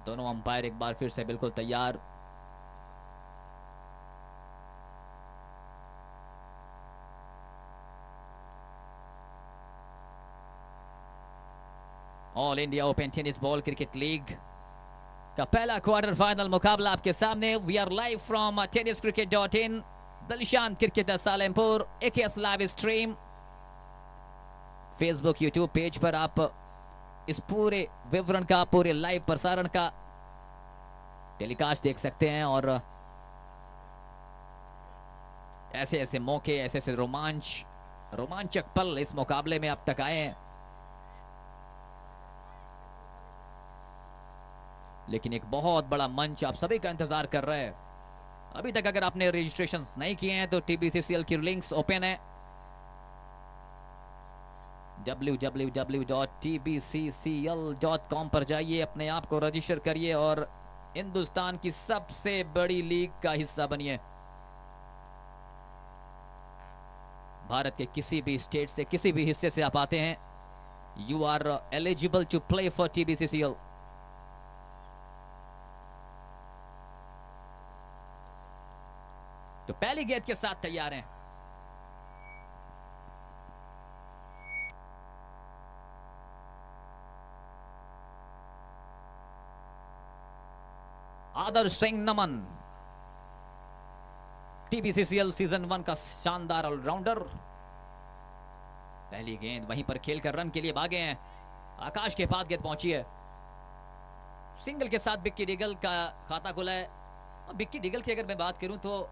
दोनों अंपायर एक बार फिर से बिल्कुल तैयार। All India open tennis ball cricket league का पहला क्वार्टर फाइनल मुकाबला आपके सामने। We are live from tenniscricket.in, Dalishan cricket Salempur, AKS live stream. Facebook YouTube page पर आप इस पूरे विवरण का, पूरे लाइव प्रसारण का टेलीकास्ट देख सकते हैं और ऐसे ऐसे मौके, ऐसे ऐसे रोमांचक पल इस मुकाबले में अब तक आए हैं। लेकिन एक बहुत बड़ा मंच आप सभी का इंतजार कर रहे हैं। अभी तक अगर आपने रजिस्ट्रेशन नहीं किए हैं तो TBCCL की लिंक्स ओपन है, www.tbccl.com पर जाइए, अपने आप को रजिस्टर करिए और हिंदुस्तान की सबसे बड़ी लीग का हिस्सा बनिए। भारत के किसी भी स्टेट से, किसी भी हिस्से से आप आते हैं, you are eligible to play for TBCCL। तो पहली गेंद के साथ तैयार हैं। आदर्श सिंह नमन, TBCCL सीजन 1 का शानदार ऑलराउंडर। पहली गेंद वहीं पर खेलकर रन के लिए भागे हैं। आकाश के पास गेंद पहुंची है। सिंगल के साथ बिक्की डिगल का खाता खुला है। बिक्की डिगल की अगर मैं बात करूं तो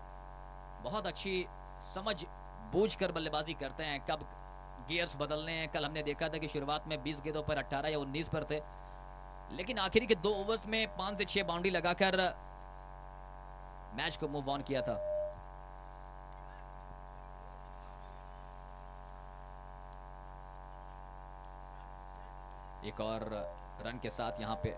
बहुत अच्छी समझ बूझ कर बल्लेबाजी करते हैं, कब गियर्स बदलने हैं। कल हमने देखा था कि शुरुआत में 20 गेंदों पर 18 या 19 पर थे, लेकिन आखिरी के 2 ओवर्स में 5 से 6 बाउंड्री लगाकर मैच को मूव ऑन किया था। एक और रन के साथ यहां पे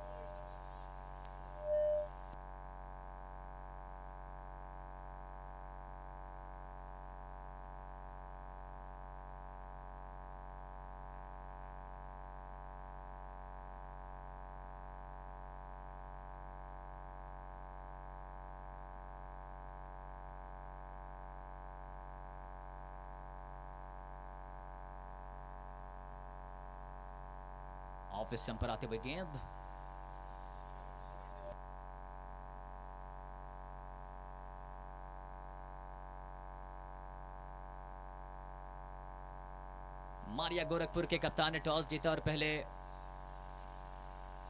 ऑफ स्टंप पर आते हुए गेंद। मारिया गोरखपुर के कप्तान ने टॉस जीता और पहले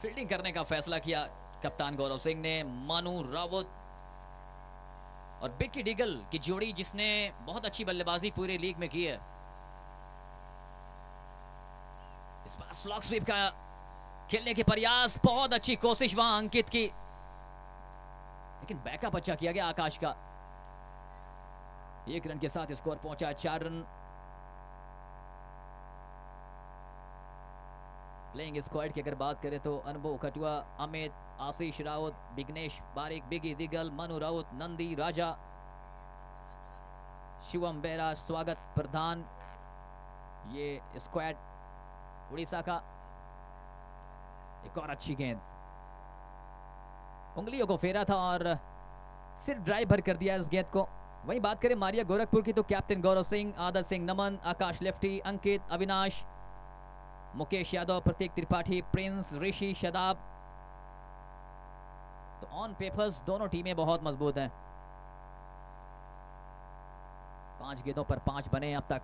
फील्डिंग करने का फैसला किया। कप्तान गौरव सिंह ने मनु रावत और बिक्की डिगल की जोड़ी, जिसने बहुत अच्छी बल्लेबाजी पूरी लीग में की है। इस बार स्लॉग स्वीप का खेलने के प्रयास, बहुत अच्छी कोशिश वहां अंकित की, लेकिन बैकअप अच्छा किया गया आकाश का। 1 रन के साथ स्कोर पहुंचा 4 रन। प्लेइंग स्क्वाड की अगर बात करें तो अनुभव खटुआ, अमित, आशीष राउत, विघ्नेश बारिक, बिगी दिगल, मनु राउत, नंदी राजा, शिवम बेरा, स्वागत प्रधान, ये स्क्वाड उड़ीसा का। एक और अच्छी गेंद, उंगलियों को फेरा था और सिर्फ ड्राइव भर कर दिया इस गेंद को। वहीं बात करें मारिया गोरखपुर की तो कैप्टन गौरव सिंह, आदर्श सिंह नमन, आकाश लेफ्टी, अंकित, अविनाश, मुकेश यादव, प्रतीक त्रिपाठी, प्रिंस, ऋषि, शदाब। तो ऑन पेपर्स दोनों टीमें बहुत मजबूत हैं। 5 गेंदों पर 5 बने अब तक।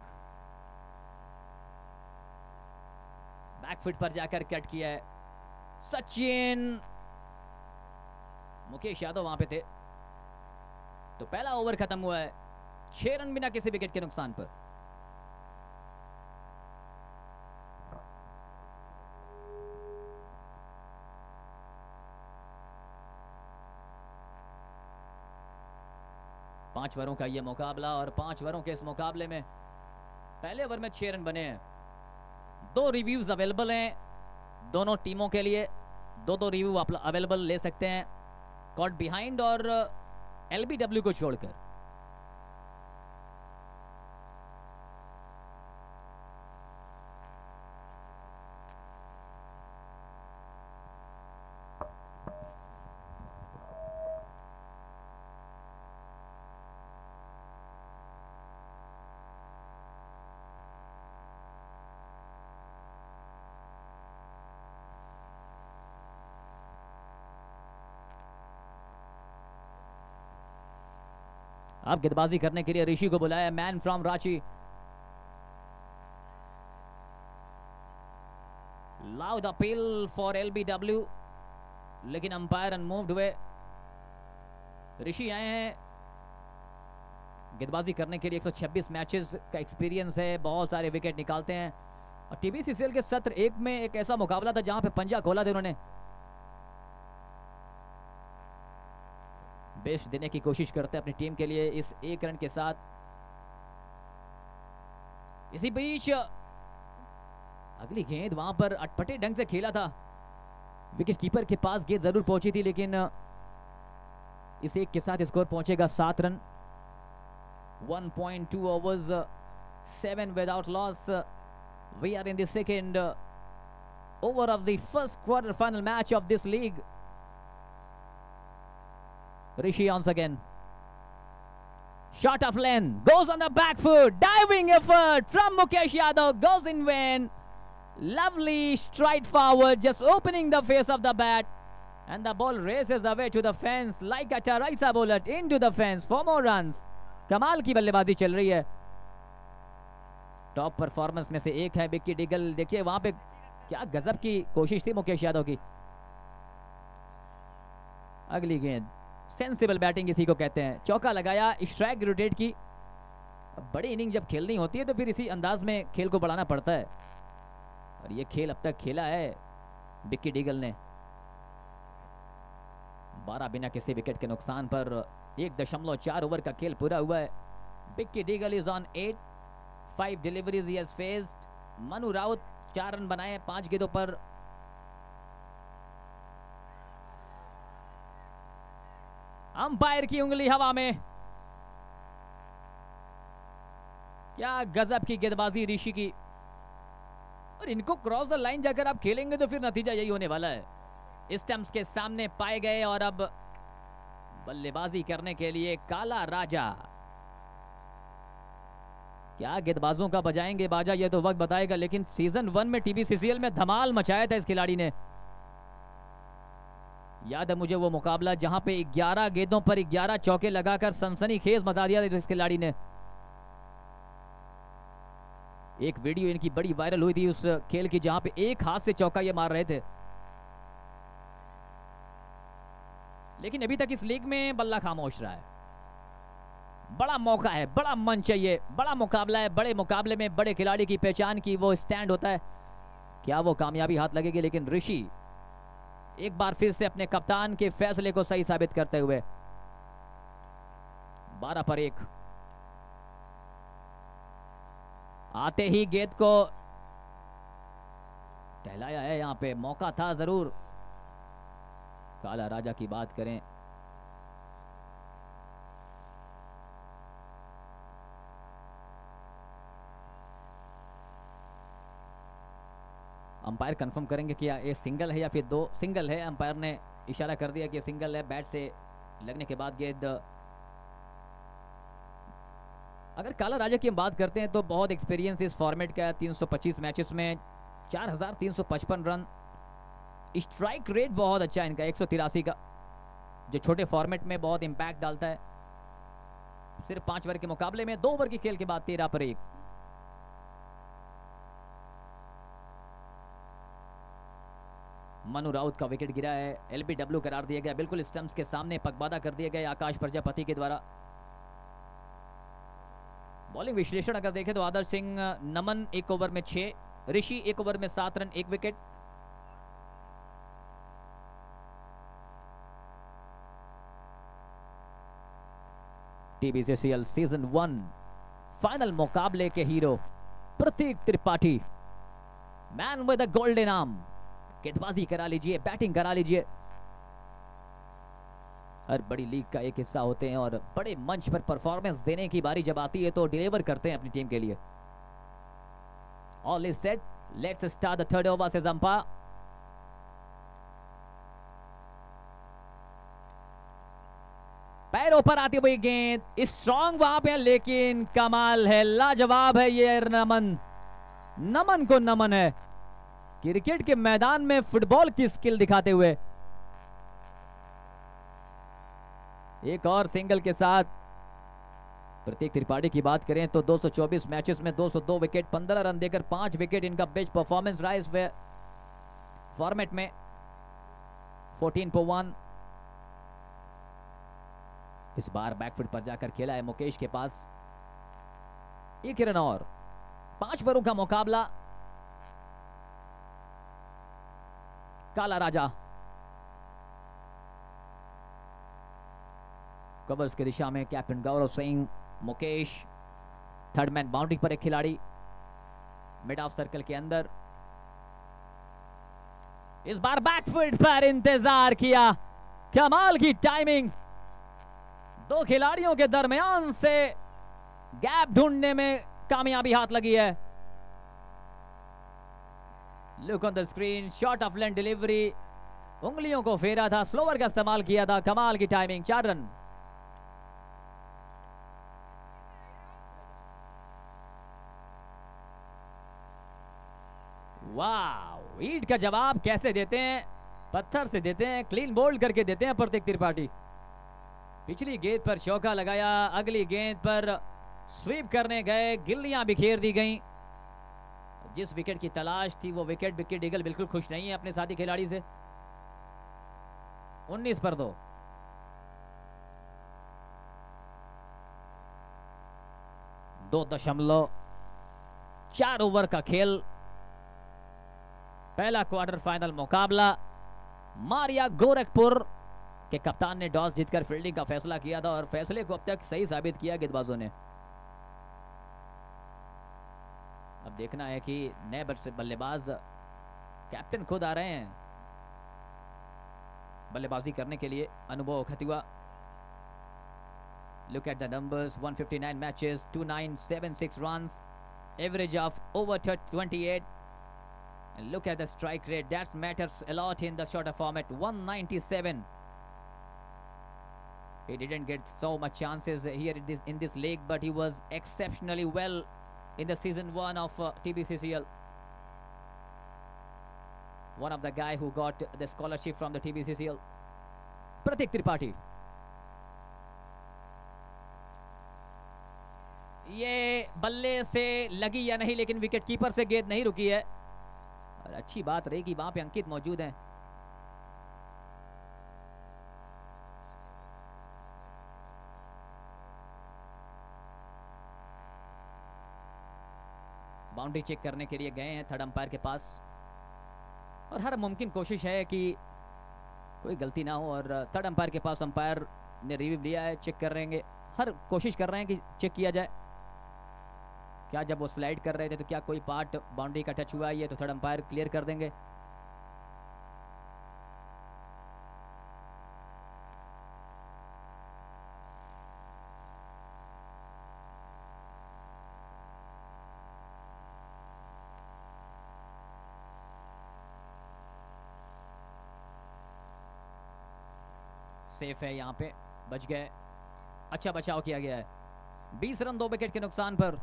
बैकफुट पर जाकर कट किया है सचिन। मुकेश यादव वहां पे थे। तो पहला ओवर खत्म हुआ है 6 रन बिना किसी विकेट के नुकसान पर। पांच ओवरों का यह मुकाबला और 5 ओवरों के इस मुकाबले में पहले ओवर में 6 रन बने हैं। 2 रिव्यूज अवेलेबल हैं दोनों टीमों के लिए। 2 रिव्यू आप अवेलेबल ले सकते हैं, कॉट बिहाइंड और LBW को छोड़कर। अब गेंदबाजी करने के लिए ऋषि को बुलाया, man from Ranchi. Loud appeal for LBW, लेकिन अंपायर अनमूव्ड हुए। ऋषि आए हैं गेंदबाजी करने के लिए, 126 मैचेस का एक्सपीरियंस है, बहुत सारे विकेट निकालते हैं। और टीबीसीसीएल के सत्र 1 में एक ऐसा मुकाबला था जहां पे पंजा खोला था उन्होंने। बेस्ट देने की कोशिश करते हैं अपनी टीम के लिए इस 1 रन के साथ। इसी बीच अगली गेंद वहां पर अटपटे ढंग से खेला था, विकेट कीपर के पास गेंद जरूर पहुंची थी, लेकिन इस 1 के साथ स्कोर पहुंचेगा 7 run. 1.2 overs, 7 without loss. We are in the second over of the first quarter final match of this league. Rishi once again. Shot of length, goes on the back foot, diving effort from Mukesh Yadav, goes in vain. Lovely stride forward, just opening the face of the bat. And the ball races away to the fence like a Taraisa bullet into the fence for more runs. कमाल की बल्लेबाजी चल रही है। Top performance में से एक है विक्की डिगल। देखिए वहां पे क्या गजब की कोशिश थी मुकेश यादव की। अगली गेंद, सेंसिबल बैटिंग इसी को कहते हैं। चौका लगाया, स्ट्राइक रोटेट की। बड़ी इनिंग जब खेलनी होती है तो फिर इसी अंदाज में खेल को बढ़ाना पड़ता है, और ये खेल अब तक खेला है विक्की डिगल ने। 12 बिना किसी विकेट के नुकसान पर 1.4 ओवर का खेल पूरा हुआ है। Vicky Digal is on 8, 5 deliveries he has faced. Manu Raut 4 run बनाए 5 गेंदों पर। अंपायर की उंगली हवा में। क्या गजब की गेंदबाजी ऋषि की। और इनको क्रॉस द लाइन जाकर आप खेलेंगे तो फिर नतीजा यही होने वाला है। स्टंप्स के सामने पाए गए और अब बल्लेबाजी करने के लिए काला राजा। क्या गेंदबाजों का बजाएंगे बाजा ये तो वक्त बताएगा, लेकिन सीजन 1 में टीबीसीसीएल में धमाल मचाया था इस खिलाड़ी ने। याद है मुझे वो मुकाबला जहां पे 11 गेंदों पर 11 चौके लगाकर सनसनीखेज मचा दिया था इस खिलाड़ी ने। एक वीडियो इनकी बड़ी वायरल हुई थी उस खेल की, जहां पे एक हाथ से चौका ये मार रहे थे। लेकिन अभी तक इस लीग में बल्ला खामोश रहा है। बड़ा मौका है, बड़ा मंच है, ये बड़ा मुकाबला है। बड़े मुकाबले में बड़े खिलाड़ी की पहचान की वो स्टैंड होता है। क्या वो कामयाबी हाथ लगेगी? लेकिन ऋषि एक बार फिर से अपने कप्तान के फैसले को सही साबित करते हुए 12 पर 1 आते ही गेंद को टहलाया है। यहां पे मौका था जरूर। काला राजा की बात करें, अंपायर कंफर्म करेंगे कि ये सिंगल है या फिर 2 सिंगल है। अंपायर ने इशारा कर दिया कि सिंगल है। बैट से लगने के बाद गेंद, अगर काला राजा की हम बात करते हैं तो बहुत एक्सपीरियंस इस फॉर्मेट का। 325 मैचेस में 4355 रन। स्ट्राइक रेट बहुत अच्छा है इनका, 183 का, जो छोटे फॉर्मेट में बहुत इंपैक्ट डालता है। सिर्फ 5 ओवर के मुकाबले में 2 ओवर की खेल के बाद 13 पर 1। मनु राउत का विकेट गिरा है, एलबीडब्ल्यू करार दिया गया। बिल्कुल स्टंप्स के सामने पगबादा कर दिए गए आकाश प्रजापति के द्वारा। बॉलिंग विश्लेषण अगर देखें तो आदर्श सिंह, नमन 1 ओवर में 6, ऋषि 1 ओवर में 7 run 1 wicket. TBCCL season 1 final मुकाबले के hero Prateek Tripathi, man with a golden arm. गेंदबाजी करा लीजिए, बैटिंग करा लीजिए। हर बड़ी लीग का एक हिस्सा होते हैं और बड़े मंच पर परफॉर्मेंस देने की बारी जब आती है तो डिलीवर करते हैं अपनी टीम के लिए। All is set, let's start the third over से अंपायर। पैरों पर आती हुई गेंद, स्ट्रॉन्ग वहां पे, लेकिन कमाल है, लाजवाब है ये नमन। नमन को नमन है, क्रिकेट के मैदान में फुटबॉल की स्किल दिखाते हुए। एक और सिंगल के साथ प्रतीक त्रिपाठी की बात करें तो 224 मैचेस में 202 विकेट, 15 रन देकर 5 विकेट इनका बेस्ट परफॉर्मेंस रहा इस फॉर्मेट में। 14 पर 1 इस बार बैकफुट पर जाकर खेला है मुकेश के पास। 1 रन और 5 ओवरों का मुकाबला। काला राजा कवर्स की दिशा में captain Gaurav Singh, Mukesh, third man boundary पर एक खिलाड़ी मिड ऑफ सर्कल के अंदर। इस बार बैकफुट पर इंतजार किया, कमाल की टाइमिंग, 2 खिलाड़ियों के दरमियान से गैप ढूंढने में कामयाबी हाथ लगी है। Look on the screen, shot of length delivery, उंगलियों को फेरा था, स्लोवर का इस्तेमाल किया था, कमाल की टाइमिंग, 4 रन। वाह, ईट का जवाब कैसे देते हैं, पत्थर से देते हैं, क्लीन बोल्ड करके देते हैं प्रतीक त्रिपाठी। पिछली गेंद पर चौका लगाया, अगली गेंद पर स्वीप करने गए, गिल्लियां बिखेर दी गईं। जिस विकेट की तलाश थी वो विकेट विकेट ईगल बिल्कुल खुश नहीं है अपने साथी खिलाड़ी से। 19 पर 2। दो 2.4 ओवर का खेल, पहला क्वार्टर फाइनल मुकाबला। मारिया गोरखपुर के कप्तान ने टॉस जीतकर फील्डिंग का फैसला किया था और फैसले को अब तक सही साबित किया गेंदबाजों ने। अब देखना है कि नए बल्लेबाज कैप्टन खुद आ रहे हैं बल्लेबाजी करने के लिए। Anubhav Khatiwa, look at the numbers, 159 matches, 2976 runs, average of over 28, and look at the strike rate, that matters a lot in the shorter format, 197. He didn't get so much chances here in this league, but he was exceptionally well in the season 1 of TBCCL. One of the guy who got the scholarship from the TBCCL. प्रतीक त्रिपाठी, ये बल्ले से लगी या नहीं, लेकिन wicket keeper से गेंद नहीं रुकी है और अच्छी बात रही कि वहां पे अंकित मौजूद हैं। बाउंड्री चेक करने के लिए गए हैं थर्ड अंपायर के पास और हर मुमकिन कोशिश है कि कोई गलती ना हो। और थर्ड अंपायर के पास अंपायर ने रिव्यू लिया है, चेक कर रहेंगे, हर कोशिश कर रहे हैं कि चेक किया जाए। क्या जब वो स्लाइड कर रहे थे तो क्या कोई पार्ट बाउंड्री का टच हुआ है, ये तो थर्ड अंपायर क्लियर कर देंगे। सेफ है, यहां पे बच गए, अच्छा बचाव किया गया है। 20 रन 2 विकेट के नुकसान पर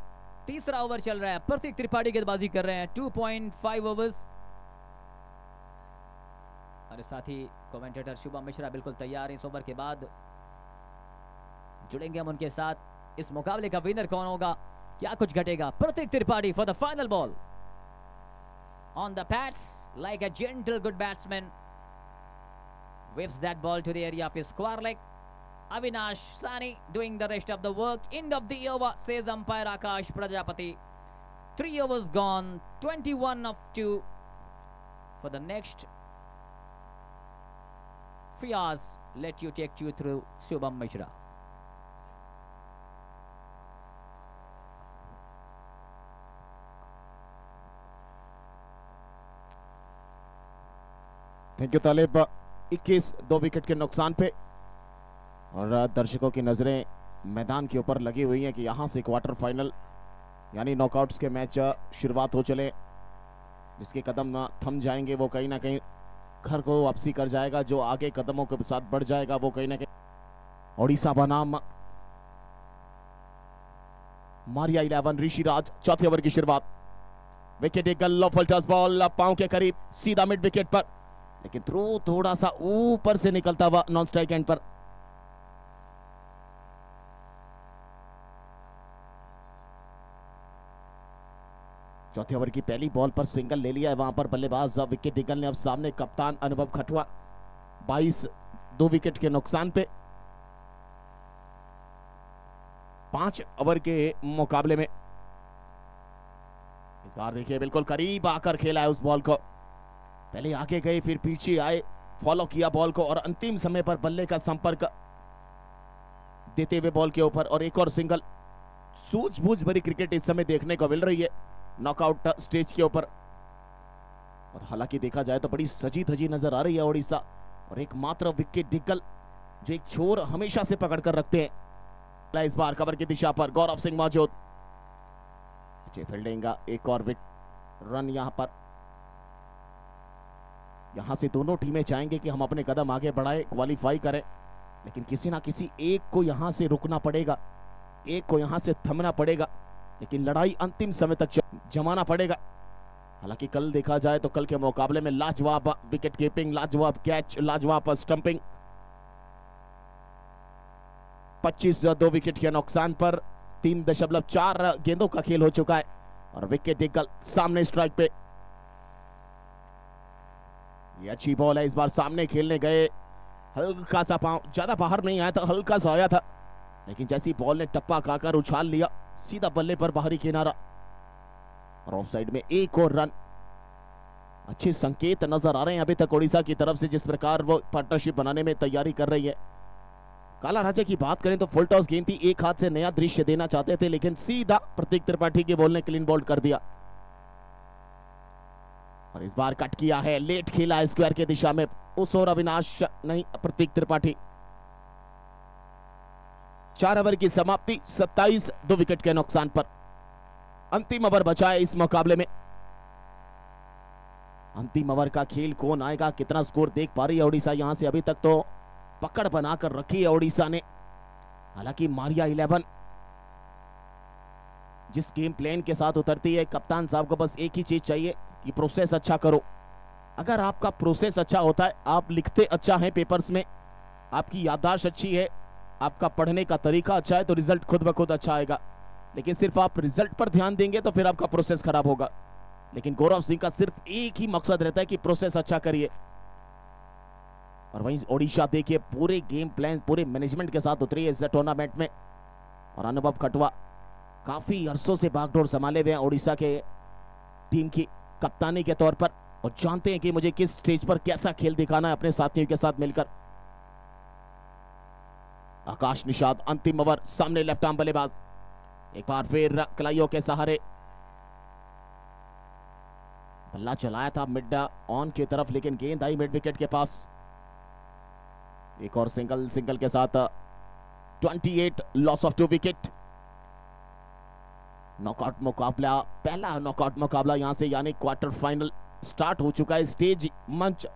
तीसरा ओवर चल रहा है। प्रतीक त्रिपाठी गेंदबाजी कर रहे हैं, 2.5 ओवर्स। और साथ ही कमेंटेटर शुभम मिश्रा बिल्कुल तैयार हैं। इस ओवर के बाद जुड़ेंगे हम उनके साथ। इस मुकाबले का विनर कौन होगा, क्या कुछ घटेगा। Prateek Tripathi for the final ball on the pads like a gentle good batsman, whips that ball to the area of his square leg. Avinash Sani doing the rest of the work. End of the over, says umpire Akash Prajapati. 3 overs gone, 21 of 2 for the next few hours. Let you take you through Shubham Mishra. Thank you Talib. 21 2 wicket के नुकसान पे और दर्शकों की नजरें मैदान के ऊपर लगी हुई हैं कि यहां से क्वार्टर फाइनल यानी नॉकआउट्स के मैच शुरुआत हो चले। जिसके कदम थम जाएंगे वो कहीं ना कहीं घर को वापसी कर जाएगा, जो आगे कदमों के साथ बढ़ जाएगा वो कहीं ना कहीं ओडिशा बनाम मारिया 11 ऋषिराज। चौथे ओवर की शुरुआत, विकेट एक लॉफल टच बॉल पांव के करीब, सीधा मिड विकेट पर, लेकिन थ्रो थोड़ा सा ऊपर से निकलता हुआ नॉन स्ट्राइक एंड पर। चौथे ओवर की पहली बॉल पर सिंगल ले लिया है वहां पर बल्लेबाज विकेट डिगल ने। अब सामने कप्तान अनुभव खटवा, 22 2 विकेट के नुकसान पे 5 ओवर के मुकाबले में। इस बार देखिए बिल्कुल करीब आकर खेला है उस बॉल को, पहले आगे गए फिर पीछे आए, फॉलो किया बॉल को और अंतिम समय पर बल्ले का संपर्क देते हुए बॉल के ऊपर और एक और सिंगल। सूझबूझ भरी क्रिकेट इस समय देखने को मिल रही है नॉकआउट स्टेज के ऊपर। और हालांकि देखा जाए तो बड़ी सजी धजी नजर आ रही है ओडिशा, और एकमात्र विकेट डिगल जो एक छोर हमेशा से पकड़ कर रखते हैं। इस बार कवर की दिशा पर गौरव सिंह मौजूद, अच्छी फील्डिंग, एक और रन यहां पर। यहां से दोनों टीमें चाहेंगे कि हम अपने कदम आगे बढ़ाएं, क्वालिफाई करें, लेकिन किसी ना किसी एक को यहां से रुकना पड़ेगा, एक को यहां से थमना पड़ेगा, लेकिन लड़ाई अंतिम समय तक जमाना पड़ेगा। हालांकि कल देखा जाए तो कल के मुकाबले में लाजवाब विकेट कीपिंग, लाजवाब कैच, लाजवाब स्टंपिंग, 25 2 विकेट के नुकसान पर 3.4 गेंदों का खेल हो चुका है और विकेट डिगल सामने स्ट्राइक पे। ये अच्छी बॉल है, इस बार सामने खेलने गए, हल्का सा पांव ज्यादा बाहर नहीं आया था, हल्का सा आया था, लेकिन जैसी बॉल ने टप्पा खाकर उछाल लिया सीधा बल्ले पर बाहरी किनारा और ऑफ साइड में एक और रन। अच्छे संकेत नजर आ रहे हैं अभी तक ओडिशा की तरफ से, जिस प्रकार वो पार्टनरशिप बनाने में तैयारी कर रही है। काला राजा की बात करें तो फुल टॉस गेंद थी, एक हाथ से नया दृश्य देना चाहते थे, लेकिन सीधा प्रतीक त्रिपाठी के बॉल ने क्लीन बोल्ड कर दिया और इस बार कट किया है, लेट खेला स्क्वायर की दिशा में, उस और अविनाश नहीं प्रतीक त्रिपाठी। 4 ओवर की समाप्ति 27 2 विकेट के नुकसान पर। अंतिम ओवर बचा है इस मुकाबले में। अंतिम ओवर का खेल कौन आएगा, कितना स्कोर देख पा रही है ओडिशा। यहां से अभी तक तो पकड़ बनाकर रखी है ओडिशा ने। हालांकि मारिया 11 जिस गेम प्लान के साथ उतरती है, कप्तान साहब को बस एक ही चीज चाहिए कि प्रोसेस अच्छा करो। अगर आपका प्रोसेस अच्छा होता है, आप लिखते अच्छा है पेपर्स में, आपकी याददाश्त अच्छी है, आपका पढ़ने का तरीका अच्छा है, तो रिजल्ट खुद ब खुद अच्छा आएगा। लेकिन सिर्फ आप रिजल्ट पर ध्यान देंगे तो फिर आपका प्रोसेस खराब होगा। लेकिन गौरव सिंह का सिर्फ एक ही मकसद रहता है कि प्रोसेस अच्छा करिए। और वहीं ओडिशा देखिए पूरे गेम प्लान, पूरे मैनेजमेंट के साथ उतरी है इस टूर्नामेंट में। और अनुभव खटवा काफी अरसों से बागडोर संभाले हुए हैं ओडिशा के टीम की कप्तानी के तौर पर, और जानते हैं कि मुझे किस स्टेज पर कैसा खेल दिखाना है अपने साथियों के साथ मिलकर। आकाश निषाद अंतिम ओवर, सामने लेफ्ट आर्म बल्लेबाज, एक बार फिर कलाइयों के सहारे बल्ला चलाया था मिड ऑन की तरफ, लेकिन गेंद आई मिड विकेट के पास। एक और सिंगल के साथ 28 लॉस ऑफ 2 विकेट। नॉकआउट मुकाबला, पहला नॉकआउट मुकाबला यहां से, यानी क्वार्टर फाइनल स्टार्ट हो चुका है, स्टेज मंच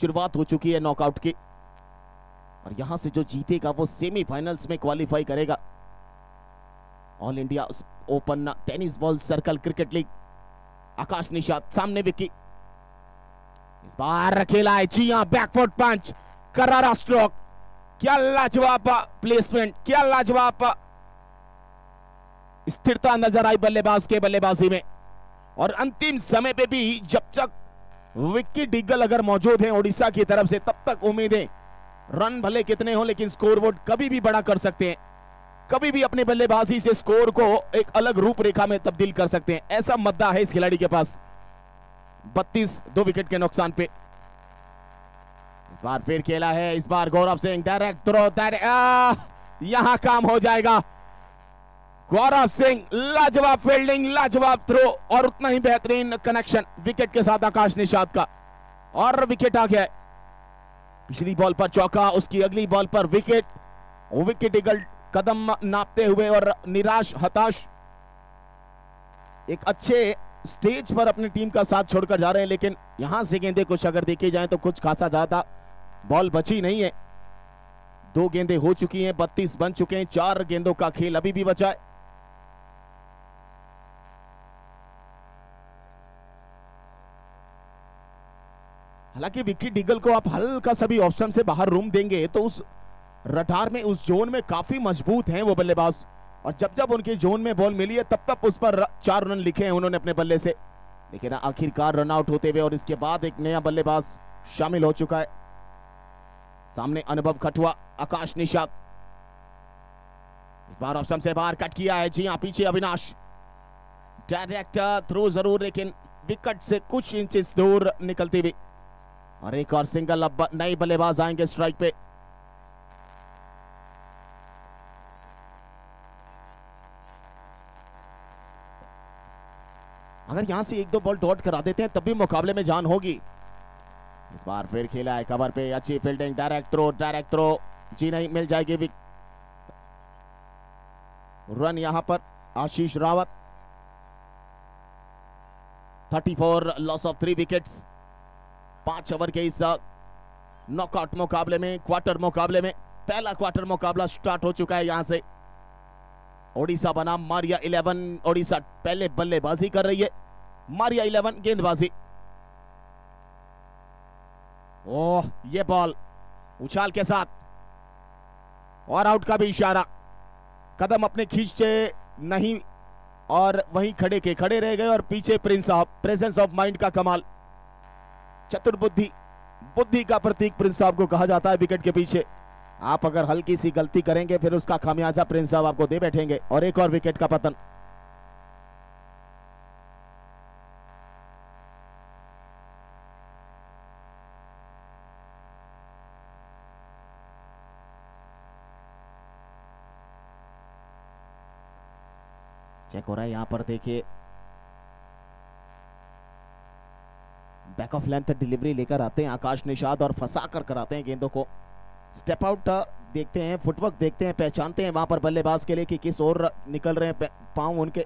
शुरुआत हो चुकी है नॉकआउट की। और यहां से जो जीतेगा वो सेमीफाइनल्स में क्वालिफाई करेगा all India open tennis ball circle cricket league. Akash Nishad सामने विकी, इस बार खेला है, जी हां, बैकफुट पंच, करारा स्ट्रोक, क्या लाजवाब प्लेसमेंट, क्या लाजवाब स्थिरता नजर आई बल्लेबाज के बल्लेबाजी में। और अंतिम समय पे भी जब तक विकी डिगल अगर मौजूद है ओडिशा की तरफ से, तब तक उम्मीदें, रन भले कितने हो लेकिन स्कोरबोर्ड कभी भी बड़ा कर सकते हैं, कभी भी अपनी बल्लेबाजी से स्कोर को एक अलग रूपरेखा में तब्दील कर सकते हैं। ऐसा मद्दा है इस खिलाड़ी के पास। 32 2 विकेट के नुकसान पे इस बार फिर खेला है, इस बार गौरव सिंह डायरेक्ट थ्रो, यहां काम हो जाएगा। गौरव सिंह लाजवाब फील्डिंग, लाजवाब थ्रो और उतना ही बेहतरीन कनेक्शन विकेट के साथ आकाश निषाद का, और विकेट आ गया है। पिछली बॉल पर चौका, उसकी अगली बॉल पर विकेट। विकेट डिगल कदम नापते हुए और निराश हताश एक अच्छे स्टेज पर अपनी टीम का साथ छोड़कर जा रहे हैं, लेकिन यहां से गेंदें कुछ अगर देखी जाए तो कुछ खासा ज्यादा बॉल बची नहीं है। 2 गेंदें हो चुकी हैं, 32 बन चुके हैं, 4 गेंदों का खेल अभी भी बचा है। हालांकि विकी डिगल को आप हल्का सा भी ऑप्शन से बाहर रूम देंगे तो उस रटार में, उस जोन में काफी मजबूत हैं वो बल्लेबाज, और जब जब उनके जोन में बॉल मिली है तब तब उस पर 4 रन लिखे हैं उन्होंने अपने बल्ले से, लेकिन आखिरकार रन आउट होते हुए और इसके बाद एक नया बल्लेबाज शामिल हो चुका है। सामने अनुभव खटुआ, आकाश निषाद, इस बार ऑप्शन से बाहर कट किया है। जी हां, पीछे अविनाश, डायरेक्ट थ्रो जरूर लेकिन विकेट से कुछ इंचेस दूर निकलती हुई, और एक और सिंगल। अब नए बल्लेबाज आएंगे स्ट्राइक पे। अगर यहां से 1-2 बॉल डॉट करा देते हैं तब भी मुकाबले में जान होगी। इस बार फिर खेला है कवर पे, अच्छी फील्डिंग, डायरेक्ट थ्रो, जी नहीं, मिल जाएगी रन यहां पर। Ashish Rawat 34, loss of 3 wickets. 5 over के इस नॉकआउट मुकाबले में, क्वार्टर मुकाबले में, पहला क्वार्टर मुकाबला स्टार्ट हो चुका है। यहां से ओडिशा बनाम मारिया 11। ओडिशा पहले बल्लेबाजी कर रही है, मारिया 11 गेंदबाजी। ओह, ये बॉल उछाल के साथ और आउट का भी इशारा, कदम अपने खींचे नहीं और वहीं खड़े के खड़े रह गए। और पीछे प्रिंस साहब, प्रेजेंस ऑफ माइंड का कमाल, चतुर्बुद्धि, बुद्धि का प्रतीक प्रिंस साहब को कहा जाता है विकेट के पीछे। आप अगर हल्की सी गलती करेंगे फिर उसका खामियाजा प्रिंस साहब आपको दे बैठेंगे। और एक और विकेट का पतन। चेक हो रहा है यहां पर, देखिए बैक ऑफ लेंथ डिलीवरी लेकर आते हैं आकाश निषाद और फंसा कर कराते हैं गेंदों को। स्टेप आउट देखते हैं, फुटवर्क देखते हैं, पहचानते हैं वहां पर बल्लेबाज के लिए कि किस ओर निकल रहे हैं पांव उनके।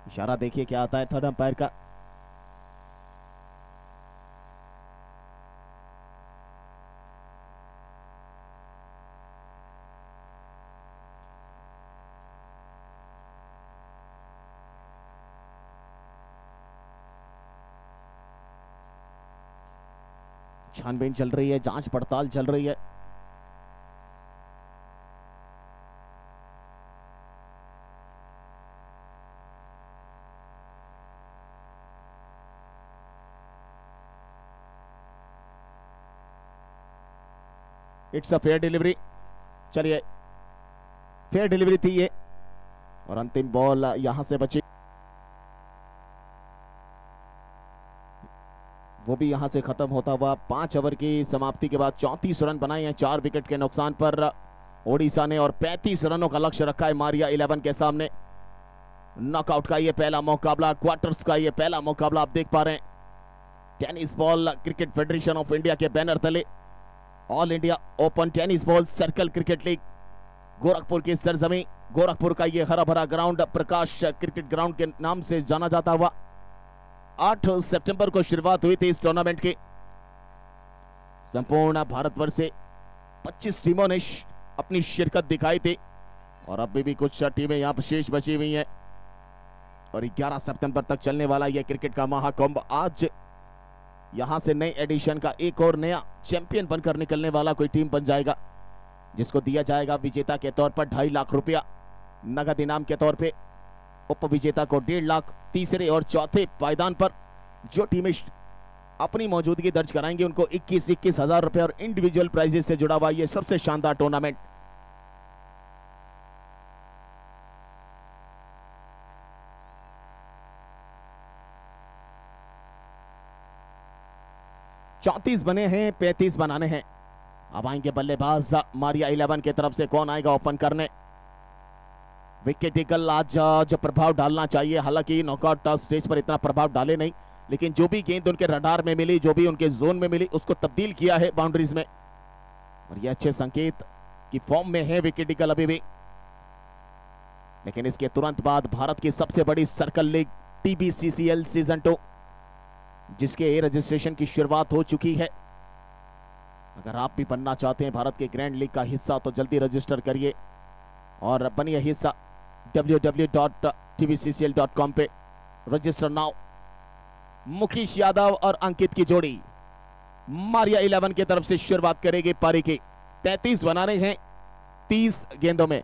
इशारा देखिए क्या आता है थर्ड अंपायर का। छानबीन चल रही है, जांच पड़ताल चल रही है। इट्स अ फेयर डिलीवरी, चलिए फेयर डिलीवरी थी ये, और अंतिम बॉल यहां से बची, वो भी यहां से खत्म होता हुआ। 5 ओवर की समाप्ति के बाद 34 रन बनाए हैं 4 विकेट के नुकसान पर ओडिशा ने, और 35 रनों का लक्ष्य रखा है मारिया 11 के सामने। नॉकआउट का ये पहला मुकाबला, क्वार्टर्स का ये पहला मुकाबला आप देख पा रहे हैं। Tennis ball cricket federation of India के बैनर तले all India open tennis ball circle cricket league, Gorakhpur की सरजमी, गोरखपुर का ये हरा भरा ग्राउंड प्रकाश क्रिकेट ग्राउंड के नाम से जाना जाता हुआ 8 सितंबर को शुरुआत हुई थी इस टूर्नामेंट की। संपूर्ण भारतवर्ष से 25 टीमों ने अपनी शिरकत दिखाई थी, और अभी भी कुछ टीमें यहां पर शेष बची हुई हैं। और 11 सितंबर तक चलने वाला यह क्रिकेट का महाकुंभ, आज यहां से नए एडिशन का एक और नया चैंपियन बनकर निकलने वाला कोई टीम बन जाएगा, जिसको दिया जाएगा विजेता के तौर पर 2.5 लाख रुपया नगद इनाम के तौर पे। उप विजेता को 1.5 लाख, तीसरे और चौथे पायदान पर जो टीमें अपनी मौजूदगी दर्ज कराएंगे उनको 21 हजार रुपए और इंडिविजुअल प्राइजेस से जुड़ा हुआ ये सबसे शानदार टूर्नामेंट। चौंतीस बने हैं, 35 बनाने हैं। अब आएंगे बल्लेबाज मारिया 11 की तरफ से, कौन आएगा ओपन करने। विकेट ईगल आज जो प्रभाव डालना चाहिए, हालांकि नॉकआउट स्टेज पर इतना प्रभाव डाले नहीं, लेकिन जो भी गेंद उनके रडार में मिली, जो भी उनके जोन में मिली, उसको तब्दील किया है बाउंड्रीज में, और ये अच्छे संकेत की फॉर्म में है विकेट ईगल अभी भी। लेकिन इसके तुरंत बाद भारत की सबसे बड़ी सर्कल लीग TBCCL सीजन 2, जिसके रजिस्ट्रेशन की शुरुआत हो चुकी है। अगर आप भी बनना चाहते हैं भारत के ग्रैंड लीग का हिस्सा, तो जल्दी रजिस्टर करिए और बनिए हिस्सा। www.tbccl.com पे रजिस्टर नाउ। मुकेश यादव और अंकित की जोड़ी मारिया 11 की तरफ से शुरुआत करेगी पारी की। 33 बनाने हैं 30 गेंदों में।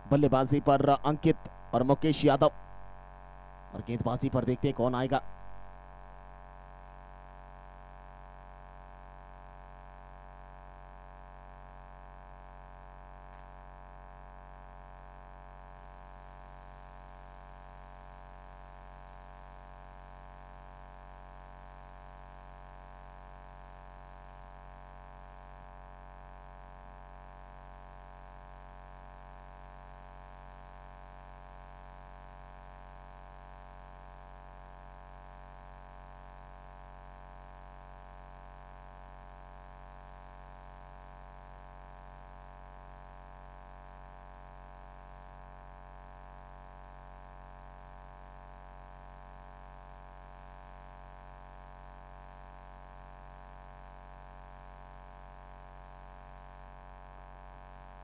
बल्लेबाजी पर अंकित और मुकेश यादव, और गेंदबाजी पर देखते हैं कौन आएगा।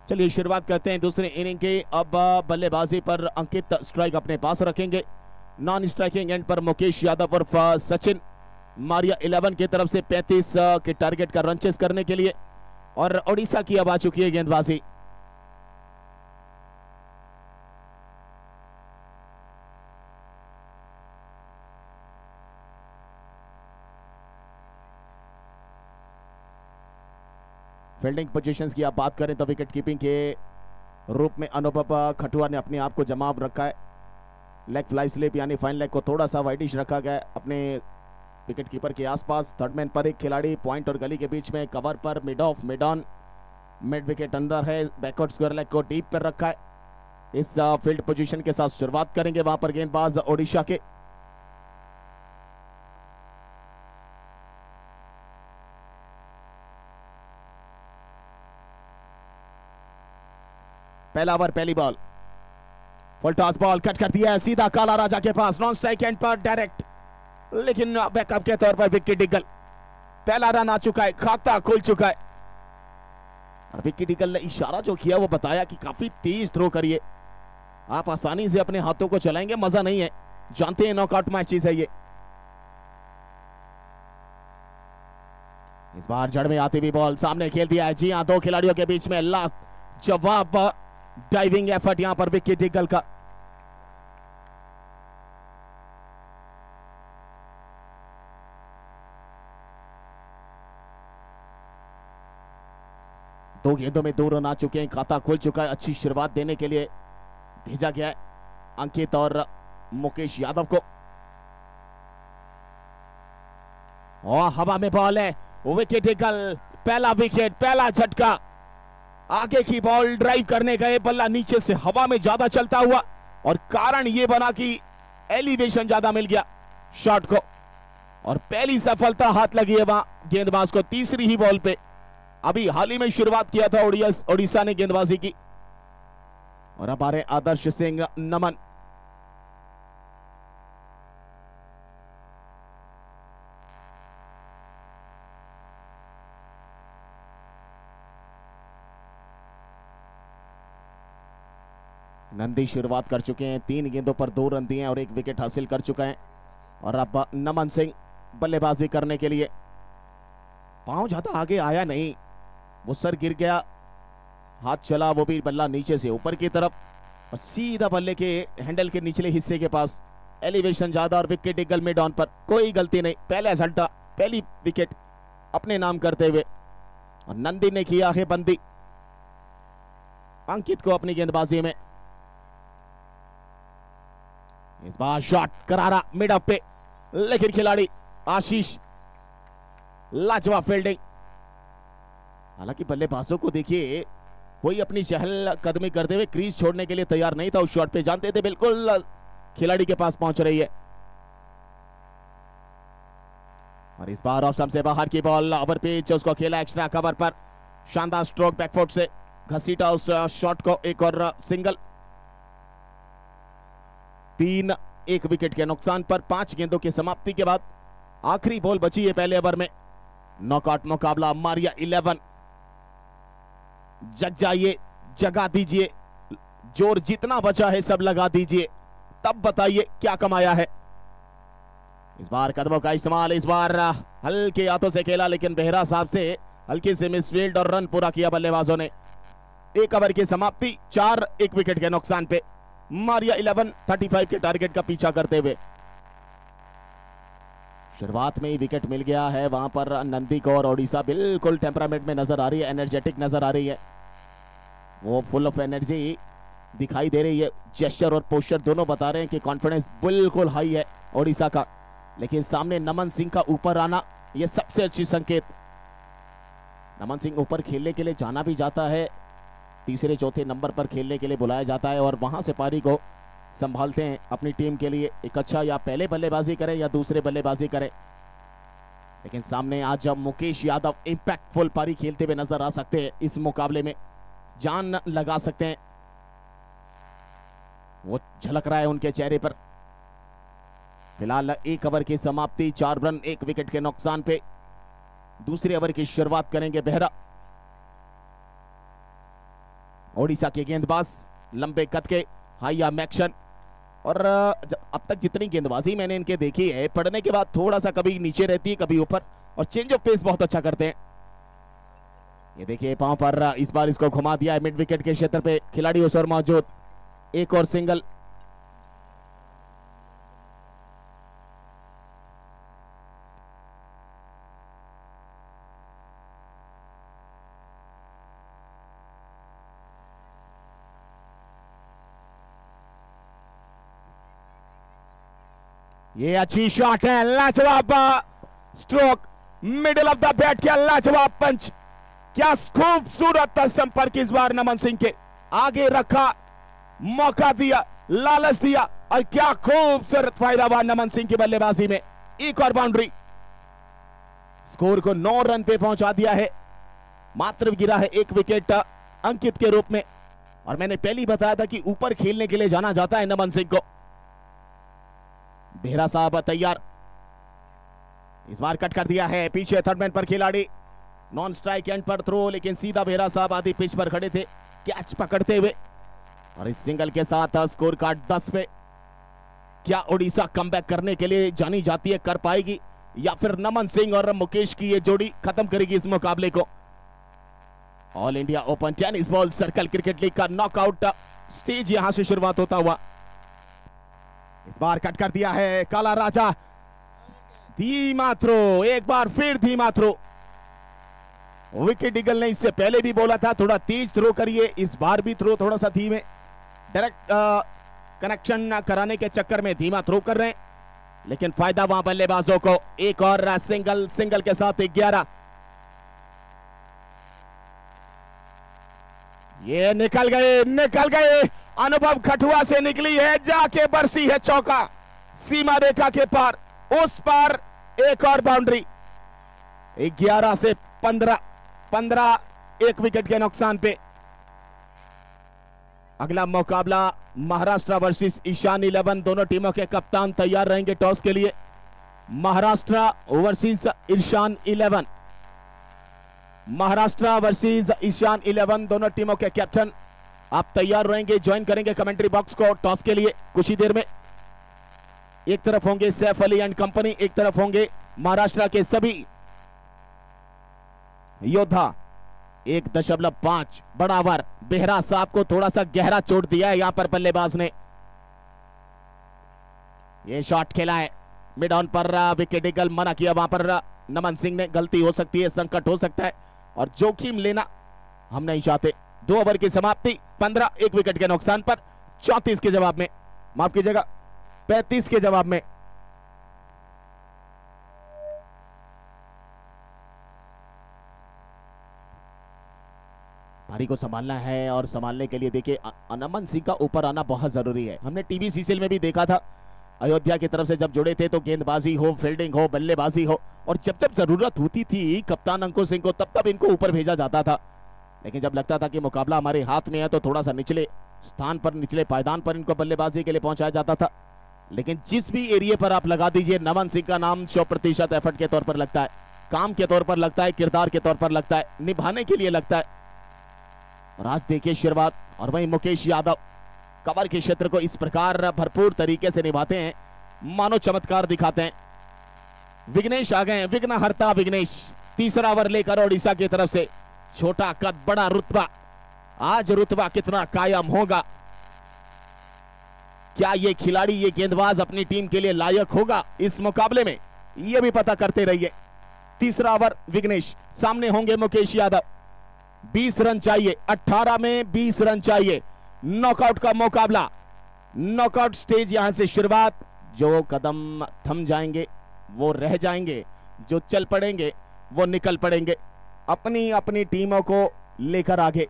चलिए शुरुआत करते हैं दूसरे इनिंग की। अब बल्लेबाजी पर अंकित स्ट्राइक अपने पास रखेंगे। नॉन स्ट्राइकिंग एंड पर मुकेश यादव और सचिन मारिया 11 की तरफ से 35 के टारगेट का रन चेस करने के लिए, और ओडिशा की अब आ चुकी है गेंदबाजी। फील्डिंग पोजीशंस की आप बात करें तो विकेट कीपिंग के रूप में अनुभव खटुआ ने अपने आप को जमाव रखा है। लेग फ्लाई स्लिप यानी फाइन लेग को थोड़ा सा वाइडिश रखा गया अपने विकेट कीपर के आसपास। थर्ड मैन पर एक खिलाड़ी पॉइंट और गली के बीच में कवर पर, mid of, mid on, mid wicket अंदर है। बैकवर्ड स्क्वायर लेग को डीप पर रखा है। इस फील्ड पोजीशन के साथ शुरुआत करेंगे वहां पर गेंदबाज ओडिशा के। पहला ओवर, पहली ball, full toss ball, cut कर दिया है सीधा काला राजा के पास। नॉन स्ट्राइक एंड पर डायरेक्ट, लेकिन बैकअप के तौर पर विक्की डिगल। पहला रन आ चुका है, खाता खुल चुका है। और विक्की डिगल ने इशारा जो किया वो बताया कि काफी तेज थ्रो करिए, आप आसानी से अपने हाथों को चलाएंगे, मजा नहीं है, जानते हैं नॉकआउट मैचेस है ये। इस बार जड़ में आती हुई बॉल सामने खेल दिया है। जी हां, दो खिलाड़ियों के बीच में लास्ट जवाब डाइविंग एफर्ट यहां पर विक्की डिगल का। दो गेंदों में 2 रन आ चुके हैं, खाता खुल चुका है। अच्छी शुरुआत देने के लिए भेजा गया है अंकित और मुकेश यादव को। और हवा में बॉल है, विकेट डिगल, पहला विकेट, पहला झटका। आगे की बॉल ड्राइव करने गए, बल्ला नीचे से हवा में ज्यादा चलता हुआ, और कारण यह बना कि एलिवेशन ज्यादा मिल गया शॉट को, और पहली सफलता हाथ लगी है वहां गेंदबाज को तीसरी ही बॉल पे। अभी हाल ही में शुरुआत किया था ओडिशा ने गेंदबाजी की। और अब आ रहे आदर्श सिंह नमन। नंदी शुरुआत कर चुके हैं, 3 गेंदों पर 2 रन दिए और 1 विकेट हासिल कर चुका है। और अब नमन सिंह बल्लेबाजी करने के लिए। पांव ज्यादा आगे आया नहीं, वो सर गिर गया, हाथ चला, वो भी बल्ला नीचे से ऊपर की तरफ, और सीधा बल्ले के हैंडल के निचले हिस्से के पास। एलिवेशन ज्यादा और विकेट डिगल मिड ऑन पर, कोई गलती नहीं, पहले झटका, पहली विकेट अपने नाम करते हुए। और नंदी ने किया है बंदी अंकित को अपनी गेंदबाजी में। इस बार शॉट करारा मिड ऑफ पे, लेकिन खिलाड़ी आशीष लाजवाब फील्डिंग। हालांकि बल्लेबाजों को देखिए, कोई अपनी चहल कदमी करते हुए क्रीज छोड़ने के लिए तैयार नहीं था उस शॉट पे, जानते थे बिल्कुल खिलाड़ी के पास पहुंच रही है। और इस बार ऑफ स्टंप से बाहर की बॉल, ओवर पिच, उसको खेला एक्स्ट्रा कवर पर, शानदार स्ट्रोक बैकफुट से घसीटा उस शॉट को, एक और सिंगल। 3 एक विकेट के नुकसान पर 5 गेंदों की समाप्ति के बाद आखिरी बॉल बची है पहले ओवर में। नॉकआउट मुकाबला मारिया 11। जग जाइए, जगा दीजिए, जोर जितना बचा है सब लगा दीजिए, तब बताइए क्या कमाया है। इस बार कदमों का इस्तेमाल, इस बार हल्के हाथों से खेला, लेकिन बेहरा साहब से हल्की से मिसफील्ड और रन पूरा किया बल्लेबाजों ने। एक ओवर की समाप्ति 4 एक विकेट के नुकसान पे, मारिया 11 35 के टारगेट का पीछा करते हुए। शुरुआत में ही विकेट मिल गया है वहां पर नंदी को, और ओडिशा बिल्कुल टेम्परामेंट में नजर आ रही है, एनर्जेटिक नजर आ रही है, वो फुल ऑफ एनर्जी दिखाई दे रही है। जेस्चर और पोस्चर दोनों बता रहे हैं कि कॉन्फिडेंस बिल्कुल हाई है ओडिशा का। लेकिन सामने नमन सिंह का ऊपर आना, यह सबसे अच्छी संकेत। नमन सिंह ऊपर खेलने के लिए जाना भी जाता है, तीसरे चौथे नंबर पर खेलने के लिए बुलाया जाता है, और वहां से पारी को संभालते हैं अपनी टीम के लिए। एक अच्छा, या पहले बल्लेबाजी करें या दूसरे बल्लेबाजी करें, लेकिन सामने आज मुकेश यादव इंपैक्टफुल पारी खेलते हुए नजर आ सकते हैं। इस मुकाबले में जान लगा सकते हैं, वो झलक रहा है उनके चेहरे पर। फिलहाल एक ओवर की समाप्ति, 4 रन 1 विकेट के नुकसान पे। दूसरे ओवर की शुरुआत करेंगे बेहरा। ओडिशा के गेंदबाज लंबे कद के, हाई आर्म एक्शन, और अब तक जितनी गेंदबाजी मैंने इनके देखी है, पड़ने के बाद थोड़ा सा कभी नीचे रहती है कभी ऊपर, और चेंज ऑफ पेस बहुत अच्छा करते हैं। ये देखिए पांव पर इस बार इसको घुमा दिया है मिड विकेट के क्षेत्र पे, खिलाड़ी उस ओर मौजूद, एक और सिंगल। ये अच्छी शॉट है, लाजवाब stroke, middle of the bat, क्या लाजवाब पंच, क्या खूबसूरत संपर्क इस बार नमन सिंह के, आगे रखा, मौका दिया, लालच दिया, और क्या खूबसूरत फायदा हुआ नमन सिंह की बल्लेबाजी में। एक और बाउंड्री, स्कोर को 9 रन पे पहुंचा दिया है। मात्र गिरा है 1 विकेट अंकित के रूप में, और मैंने पहले ही बताया था कि ऊपर खेलने के लिए जाना जाता है नमन सिंह को। बेहरा साहब तैयार, इस बार कट कर दिया है पीछे थर्ड मैन पर खिलाड़ी, नॉन स्ट्राइक एंड पर थ्रो, लेकिन सीधा बेहरा साहब आधी पिच पर खड़े थे कैच पकड़ते हुए, और इस सिंगल के साथ स्कोर कार्ड 10 पे। क्या ओडिशा कमबैक करने के लिए जानी जाती है, कर पाएगी, या फिर नमन सिंह और मुकेश की ये जोड़ी खत्म करेगी इस मुकाबले को। All India open tennis ball circle cricket league का नॉकआउट स्टेज यहां से शुरुआत होता हुआ। इस बार कट कर दिया है काला राजा, धीमा थ्रो, एक बार फिर धीमा थ्रो, विकेट ईगल ने इससे पहले भी बोला था थोड़ा तेज थ्रो करिए, इस बार भी थ्रो थोड़ा सा धीमे, डायरेक्ट कनेक्शन कराने के चक्कर में धीमा थ्रो कर रहे हैं, लेकिन फायदा वहां बल्लेबाजों को। एक और सिंगल, सिंगल के साथ 11, ये निकल गए, निकल गए, अनुभव खटुआ से निकली है, जाके बरसी है चौका, सीमा रेखा के पार, उस पार एक और बाउंड्री। 11 से 15, 15 1 विकेट के नुकसान पे। अगला मुकाबला महाराष्ट्र वर्सेस ईशान 11, दोनों टीमों के कप्तान तैयार रहेंगे टॉस के लिए। महाराष्ट्र वर्सेस ईशान 11, महाराष्ट्र वर्सेस ईशान 11, दोनों टीमों के कैप्टन आप तैयार रहेंगे, ज्वाइन करेंगे कमेंट्री बॉक्स को टॉस के लिए कुछ ही देर में। एक तरफ होंगे सैफ अली एंड कंपनी, एक तरफ होंगे महाराष्ट्र के सभी योद्धा। 1.5 बड़ा ओवर, बेहरा साहब को थोड़ा सा गहरा चोट दिया है यहां पर बल्लेबाज ने। ये शॉट खेला है मिड ऑन पर, विकेट ईगल मना किया वहां पर नमन सिंह ने, गलती हो सकती है, संकट हो सकता है, और जोखिम लेना हम नहीं चाहते। 2 ओवर की समाप्ति, 15 1 विकेट के नुकसान पर, 34 के जवाब में, माफ कीजिएगा 35 के जवाब में। पारी को संभालना है और संभालने के लिए देखिए नमन सिंह का ऊपर आना बहुत जरूरी है। हमने टीवी सीसीएल में भी देखा था, अयोध्या की तरफ से जब जुड़े थे तो गेंदबाजी हो, फील्डिंग हो, बल्लेबाजी हो, और जब जब जरूरत होती थी कप्तान अंकुर सिंह को तब तब इनको ऊपर भेजा जाता था। लेकिन जब लगता था कि मुकाबला हमारे हाथ में है तो थोड़ा सा निचले स्थान पर, निचले पायदान पर इनको बल्लेबाजी के लिए पहुंचाया जाता था। लेकिन जिस भी एरिया पर आप लगा दीजिए, नमन सिंह का नाम 100% एफर्ट के तौर पर लगता है, काम के तौर पर लगता है, किरदार के तौर पर लगता है, निभाने के लिए लगता है। और आज देखिए शुरुआत, और वहीं मुकेश यादव कवर के क्षेत्र को इस प्रकार भरपूर तरीके से निभाते हैं, मानो चमत्कार दिखाते हैं। विघ्नेश आ गए, विघ्नहर्ता विघ्नेश, तीसरा ओवर लेकर ओडिशा की तरफ से। छोटा कद बड़ा रुतबा, आज रुतबा कितना कायम होगा, क्या ये खिलाड़ी, ये गेंदबाज अपनी टीम के लिए लायक होगा इस मुकाबले में, ये भी पता करते रहिए। तीसरा ओवर विघ्नेश, सामने होंगे मुकेश यादव। 20 रन चाहिए, 18 में 20 रन चाहिए। नॉकआउट का मुकाबला, नॉकआउट स्टेज यहां से शुरुआत। जो कदम थम जाएंगे वो रह जाएंगे, जो चल पड़ेंगे वो निकल पड़ेंगे, अपनी अपनी टीमों को लेकर आगे।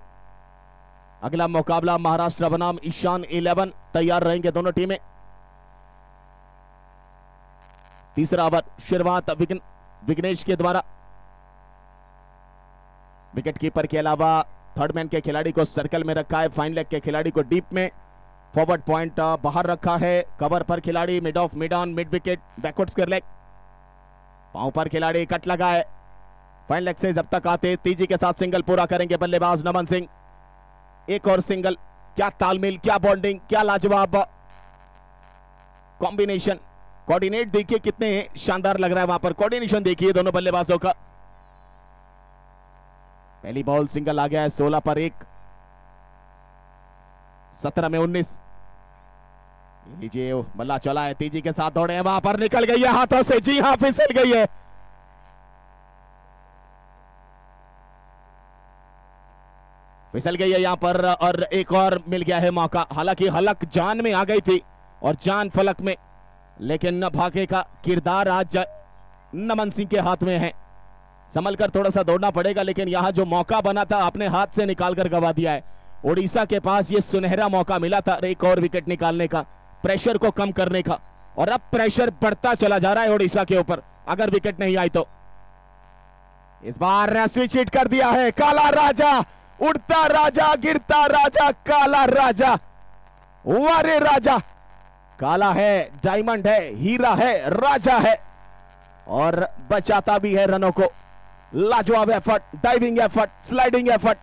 अगला मुकाबला महाराष्ट्र बनाम ईशान 11, तैयार रहेंगे दोनों टीमें। तीसरा ओवर शुरुआत विघ्नेश के द्वारा। विकेट कीपर के अलावा थर्ड मैन के खिलाड़ी को सर्कल में रखा है, फाइन लेग के खिलाड़ी को डीप में, फॉरवर्ड पॉइंट बाहर रखा है, कवर पर खिलाड़ी, mid of, mid on, mid wicket, backward square leg, पांव पर खिलाड़ी, कट लगा है। फाइन लेग से जब तक आते तेजी के साथ सिंगल पूरा करेंगे बल्लेबाज नमन सिंह। एक और सिंगल, क्या तालमेल, क्या बॉन्डिंग, क्या लाजवाब कॉम्बिनेशन, कोऑर्डिनेट देखिए कितने शानदार लग रहा है वहां पर, कोऑर्डिनेशन देखिए दोनों बल्लेबाजों का। पहली बॉल सिंगल आ गया है, 16 पर 1, 17 में 19। लीजिए बल्ला चला है, तेजी के साथ दौड़े हैं, वहां पर निकल गई है हाथों से, जी हां फिसल गई है। फिसल गई है यहां पर, और एक और मिल गया है मौका। हालांकि हलक जान में आ गई थी और जान फलक में, लेकिन न भागे का किरदार आज नमन सिंह के हाथ में है। संभल कर थोड़ा सा दौड़ना पड़ेगा, लेकिन यहां जो मौका बना था अपने हाथ से निकालकर गवा दिया है। ओडिशा के पास ये सुनहरा मौका मिला था एक और विकेट निकालने का, प्रेशर को कम करने का, और अब प्रेशर बढ़ता चला जा रहा है ओडिशा के ऊपर अगर विकेट नहीं आई तो। इस बार स्विच हिट कर दिया है, काला राजा, उड़ता राजा, गिरता राजा, काला राजा, वारे राजा। काला है, डायमंड है, हीरा है, राजा है, और बचाता भी है रनों को। लाजवाब effort, diving effort, sliding effort,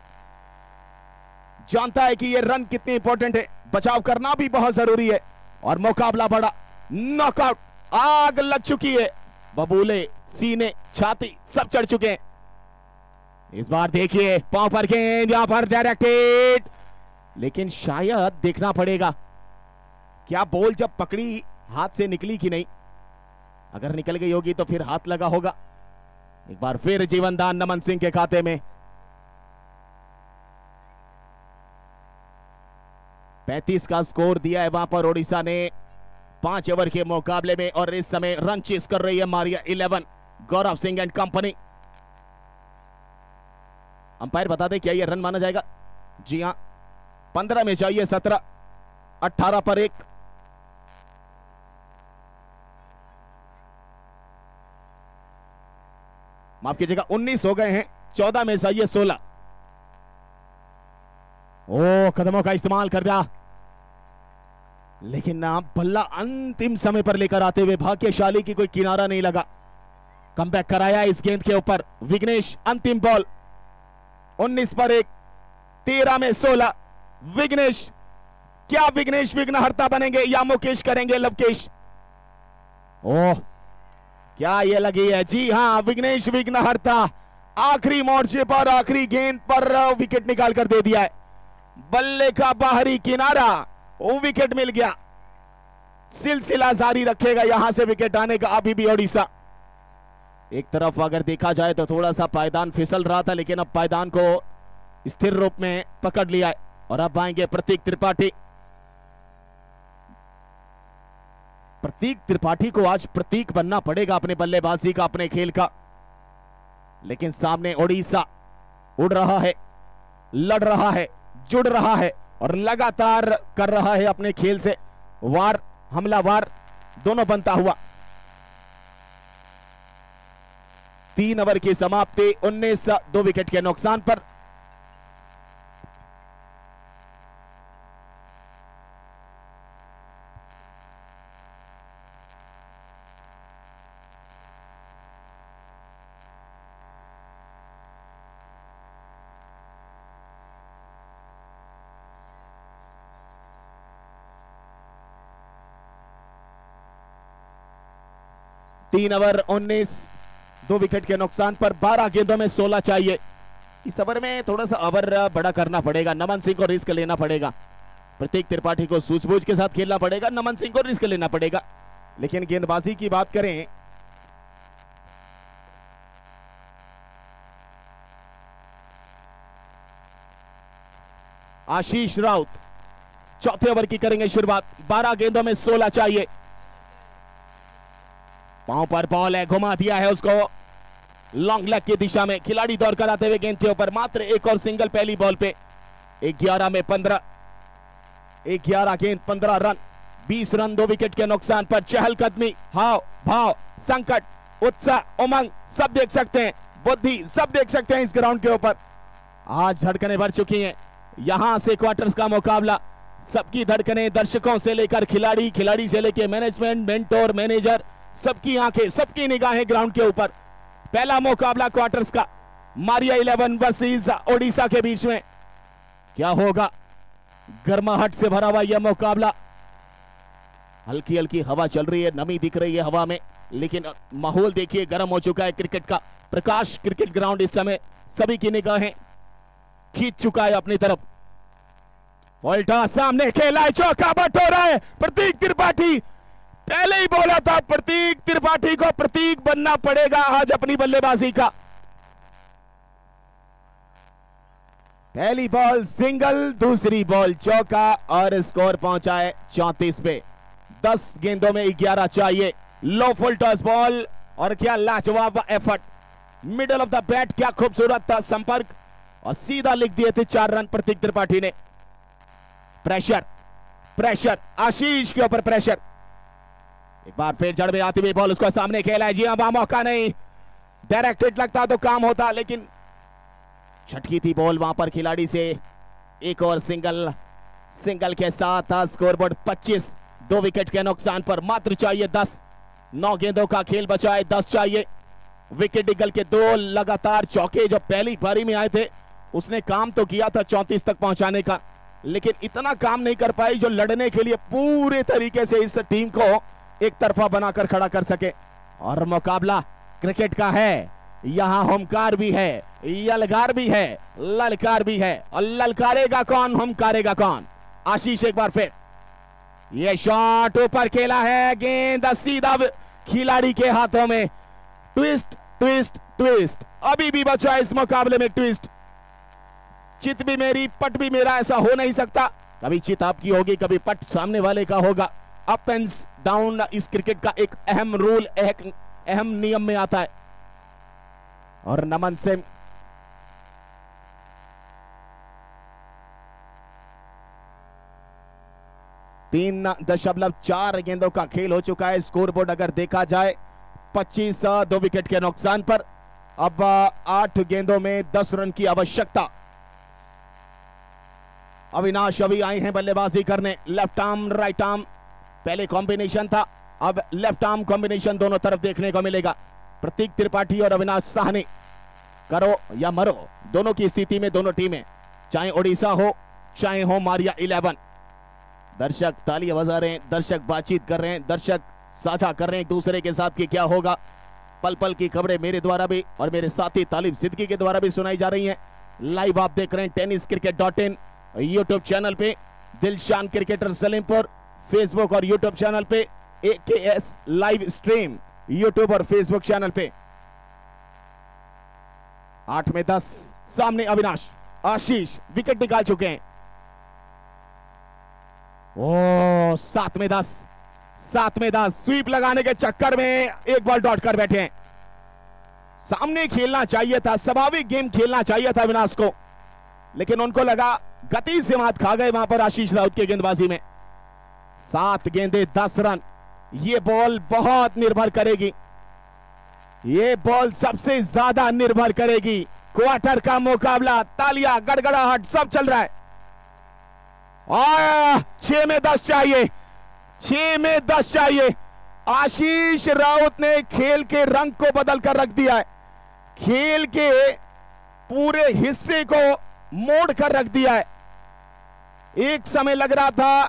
जानता है कि ये रन कितने इंपॉर्टेंट है, बचाव करना भी बहुत जरूरी है, और मुकाबला बड़ा। नॉकआउट, आग लग चुकी है, बबूले, सीने, छाती सब चढ़ चुके हैं। इस बार देखिए पांव पर गेंद, यहां पर डायरेक्टेड, लेकिन शायद देखना पड़ेगा क्या बॉल जब पकड़ी हाथ से निकली कि नहीं। अगर निकल गई होगी तो फिर हाथ लगा होगा। एक बार फिर जीवनदान नमन सिंह के खाते में। 35 का स्कोर दिया है वहां पर ओडिशा ने 5 ओवर के मुकाबले में, और इस समय रन चेस कर रही है Maria 11, Gaurav Singh and company. Umpire बता दे क्या ये रन माना जाएगा? जी हां, 15 में चाहिए 17, 18 पर 1। माफ कीजिएगा 19 हो गए हैं, 14 में चाहिए 16। ओ कदमों का इस्तेमाल कर रहा, लेकिन ना बल्ला अंतिम समय पर लेकर आते हुए भाग्यशाली की कोई किनारा नहीं लगा। कमबैक कराया इस गेंद के ऊपर विघ्नेश। अंतिम बॉल 19 पर 1, 13 में 16। विघ्नेश, क्या विघ्नेश विघ्नहर्ता बनेंगे या मुकेश करेंगे लवकेश? ओह क्या ये लगी है, जी हां विघ्नेश विघ्नहर्ता। आखिरी मोर्चे पर, आखिरी गेंद पर विकेट निकाल कर दे दिया है। बल्ले का बाहरी किनारा, वो विकेट मिल गया। सिलसिला जारी रखेगा यहां से विकेट आने का अभी भी ओडिशा। एक तरफ अगर देखा जाए तो थोड़ा सा पायदान फिसल रहा था, लेकिन अब पायदान को स्थिर रूप में पकड़ लिया है। और अब आएंगे प्रतीक त्रिपाठी। प्रतीक त्रिपाठी को आज प्रतीक बनना पड़ेगा अपने बल्लेबाजी का, अपने खेल का। लेकिन सामने ओडिशा उड़ रहा है, लड़ रहा है, जुड़ रहा है और लगातार कर रहा है अपने खेल से वार, हमलावार दोनों बनता हुआ। 3 ओवर की समाप्ति, 19 2 विकेट के नुकसान पर। तीन ओवर 19 2 विकेट के नुकसान पर। 12 गेंदों में 16 चाहिए। इस ओवर में थोड़ा सा ओवर बड़ा करना पड़ेगा, नमन सिंह को रिस्क लेना पड़ेगा, प्रतीक त्रिपाठी को सूझबूझ के साथ खेलना पड़ेगा, नमन सिंह को रिस्क लेना पड़ेगा। लेकिन गेंदबाजी की बात करें, आशीष राउत चौथे ओवर की करेंगे शुरुआत। 12 गेंदों में 16 चाहिए। पांव पर बॉल है, घुमा दिया है उसको लॉन्ग लेग की दिशा में। खिलाड़ी दौड़ कर आते हुए गेंद के ऊपर, मात्र एक और सिंगल पहली बॉल पे। 11 में 15, 11 गेंद 15 रन, 20 रन 2 विकेट के नुकसान पर। चहलकदमी, हाव भाव, संकट, उत्साह, उमंग सब देख सकते हैं, बुद्धि सब देख सकते हैं इस ग्राउंड के ऊपर। आज धड़कनें बढ़ चुकी हैं। यहां से क्वार्टर्स का मुकाबला, सबकी धड़कनें, दर्शकों से लेकर खिलाड़ी, खिलाड़ी से लेकर मैनेजमेंट, मेंटोर, मैनेजर, सबकी आंखें, सबकी निगाहें ग्राउंड के ऊपर। पहला मुकाबला क्वार्टर्स का, मारिया 11 वर्सेस ओडिशा के बीच में। क्या होगा? गर्माहट से भरा हुआ यह मुकाबला। हल्की हल्की हवा चल रही है, नमी दिख रही है हवा में, लेकिन माहौल देखिए गर्म हो चुका है क्रिकेट का। प्रकाश क्रिकेट ग्राउंड इस समय सभी की निगाहें खींच चुका है अपनी तरफ। वोल्टा सामने खेला है, चौका बटोरा है प्रतीक त्रिपाठी। पहले ही बोला था प्रतीक त्रिपाठी को प्रतीक बनना पड़ेगा आज अपनी बल्लेबाजी का। पहली बॉल सिंगल, दूसरी बॉल चौका और स्कोर पहुंचा है 34 पे। 10 गेंदों में 11 चाहिए। लो फुल टॉस बॉल और क्या लाजवाब effort, middle of the bat, क्या खूबसूरत था संपर्क और सीधा लिख दिए थे 4 रन प्रतीक त्रिपाठी ने। प्रेशर, प्रेशर, आशीष के ऊपर प्रेशर। एक बार फिर जड़ में आती हुई बॉल, उसको सामने खेला है। जी हां, मौका नहीं, डायरेक्ट हिट लगता तो काम होता, लेकिन छटकी थी बॉल वहां पर खिलाड़ी से। एक और सिंगल, सिंगल के साथ स्कोरबोर्ड 25, 2 विकेट के नुकसान पर। मात्र चाहिए 10, 9 गेंदों का खेल बचा है, 10 चाहिए। विकेट निकल के 2 लगातार चौके जो पहली पारी में आए थे, उसने काम तो किया था 34 तक पहुंचाने का, लेकिन इतना काम नहीं कर पाई जो लड़ने के लिए पूरे तरीके से इस टीम को एक तरफा बनाकर खड़ा कर सके। और मुकाबला क्रिकेट का है, यहां हुमकार भी है, यलगार भी है, ललकार भी है। और ललकारेगा कौन, हुमकारेगा कौन? आशीष एक बार फिर, यह शॉट ऊपर खेला है, गेंद सीधा खिलाड़ी के हाथों में। ट्विस्ट, ट्विस्ट, ट्विस्ट, अभी भी बचा इस मुकाबले में ट्विस्ट। चित भी मेरी, पट भी मेरा, ऐसा हो नहीं सकता। कभी चित आपकी होगी, कभी पट सामने वाले का होगा। अप एंड डाउन इस क्रिकेट का एक अहम रूल, एक अहम नियम में आता है। और नमन सिंह तीन 3.4 गेंदों का खेल हो चुका है। स्कोरबोर्ड अगर देखा जाए 25, 2 विकेट के नुकसान पर। अब 8 गेंदों में 10 रन की आवश्यकता। अविनाश अभी आए हैं बल्लेबाजी करने। लेफ्ट आर्म, राइट आर्म, पहले कॉम्बिनेशन था, अब लेफ्ट आर्म कॉम्बिनेशन दोनों तरफ देखने को मिलेगा। प्रतीक त्रिपाठी और अविनाश साहनी, करो या मरो, दोनों की स्थिति में दोनों टीमें, चाहे ओडिशा हो चाहे हो मारिया 11। दर्शक तालियां बजा रहे हैं, दर्शक बातचीत कर रहे हैं, दर्शक साझा कर रहे हैं एक दूसरे के साथ कि क्या होगा। पल पल की खबरें मेरे द्वारा भी और मेरे साथी तालिब सिद्दीकी के द्वारा भी सुनाई जा रही हैं। लाइव आप देख रहे हैं tenniscricket.in यूट्यूब चैनल पे, दिलशान क्रिकेटर सलीमपुर फेसबुक और यूट्यूब चैनल पे, AKS लाइव स्ट्रीम यूट्यूब और फेसबुक चैनल पे। 8 में 10, सामने अविनाश, आशीष विकेट निकाल चुके हैं। ओ 7 में 10, 7 में 10 स्वीप लगाने के चक्कर में एक बॉल डॉट कर बैठे हैं। सामने खेलना चाहिए था, स्वाभाविक गेम खेलना चाहिए था अविनाश को, लेकिन उनको लगा गति से मात खा गए वहां पर आशीष राउत की गेंदबाजी में। 7 गेंदे 10 रन। ये बॉल बहुत निर्भर करेगी, ये बॉल सबसे ज्यादा निर्भर करेगी। क्वार्टर का मुकाबला, तालियां गड़गड़ाहट सब चल रहा है। और 6 में 10 चाहिए, 6 में 10 चाहिए। आशीष राउत ने खेल के रंग को बदल कर रख दिया है, खेल के पूरे हिस्से को मोड़ कर रख दिया है। एक समय लग रहा था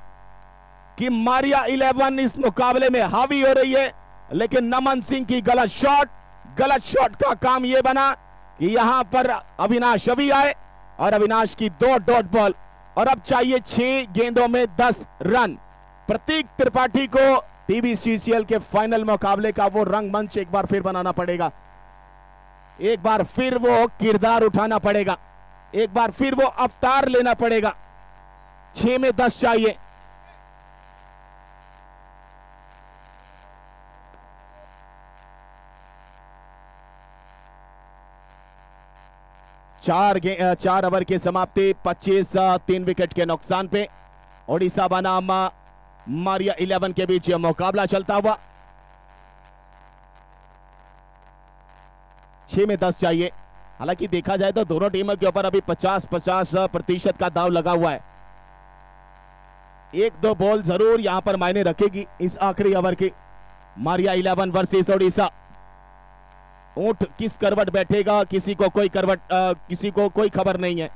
कि मारिया 11 इस मुकाबले में हावी हो रही है, लेकिन नमन सिंह की गलत शॉट का काम यह बना कि यहां पर अविनाश अभी आए और अविनाश की 2 डॉट बॉल। और अब चाहिए 6 गेंदों में 10 रन। प्रतीक त्रिपाठी को टीबीसीसीएल के फाइनल मुकाबले का वो रंगमंच एक बार फिर बनाना पड़ेगा, एक बार फिर वो किरदार उठाना पड़ेगा, एक बार फिर वो अवतार लेना पड़ेगा। 6 में 10 चाहिए। चार ओवर की समाप्ति, 25 3 विकेट के नुकसान पे ओडिशा बनाम मारिया 11 के बीच यह मुकाबला चलता हुआ। 6 में 10 चाहिए। हालांकि देखा जाए तो दोनों टीमों के ऊपर अभी 50-50% का दाव लगा हुआ है। 1-2 बॉल जरूर यहां पर मायने रखेगी इस आखिरी ओवर की। मारिया 11 वर्सेस ओडिशा। ऊंट किस करवट बैठेगा, किसी को कोई खबर नहीं है।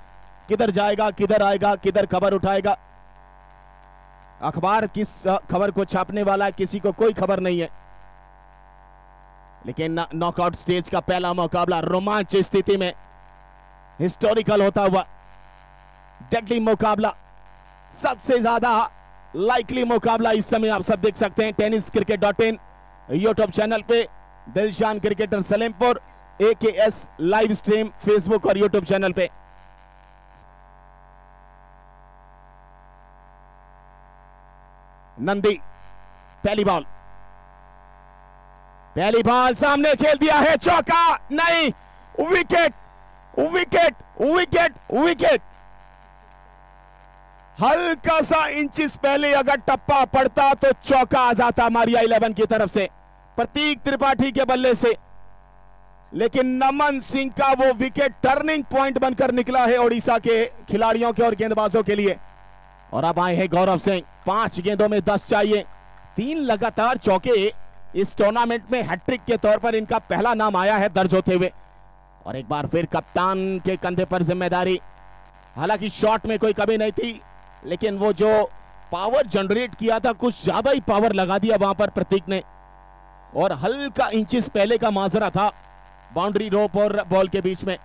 किधर जाएगा, किधर आएगा, किधर खबर उठाएगा, अखबार किस खबर को छापने वाला है, किसी को कोई खबर नहीं है। लेकिन नॉकआउट स्टेज का पहला मुकाबला रोमांच स्थिति में हिस्टोरिकल होता हुआ, डेडली मुकाबला, सबसे ज्यादा लाइकली मुकाबला इस समय आप सब देख सकते हैं tenniscricket.in यूट्यूब चैनल पे, Dilshan cricketer Salempur AKS live stream Facebook और यूट्यूब चैनल पे। नंदी पहली बॉल सामने खेल दिया है, चौका नहीं, विकेट विकेट विकेट विकेट। हल्का सा इंचिस पहले अगर टप्पा पड़ता तो चौका आ जाता मारिया 11 की तरफ से, प्रतीक त्रिपाठी के बल्ले से। लेकिन नमन सिंह का वो विकेट टर्निंग पॉइंट बनकर निकला है ओडिशा के खिलाड़ियों के और गेंदबाजों के लिए। और अब आए हैं गौरव सिंह, 5 गेंदों में 10 चाहिए। 3 लगातार चौके इस टूर्नामेंट में हैट्रिक के तौर पर इनका पहला नाम आया है दर्ज होते हुए। और एक बार फिर कप्तान के कंधे पर जिम्मेदारी। हालांकि शॉट में कोई कमी नहीं थी, लेकिन वो जो पावर जनरेट किया था, कुछ ज्यादा ही पावर लगा दिया वहां पर प्रतीक ने। और हल्का इंचेस पहले का माजरा था बाउंड्री रोप और बॉल के बीच में,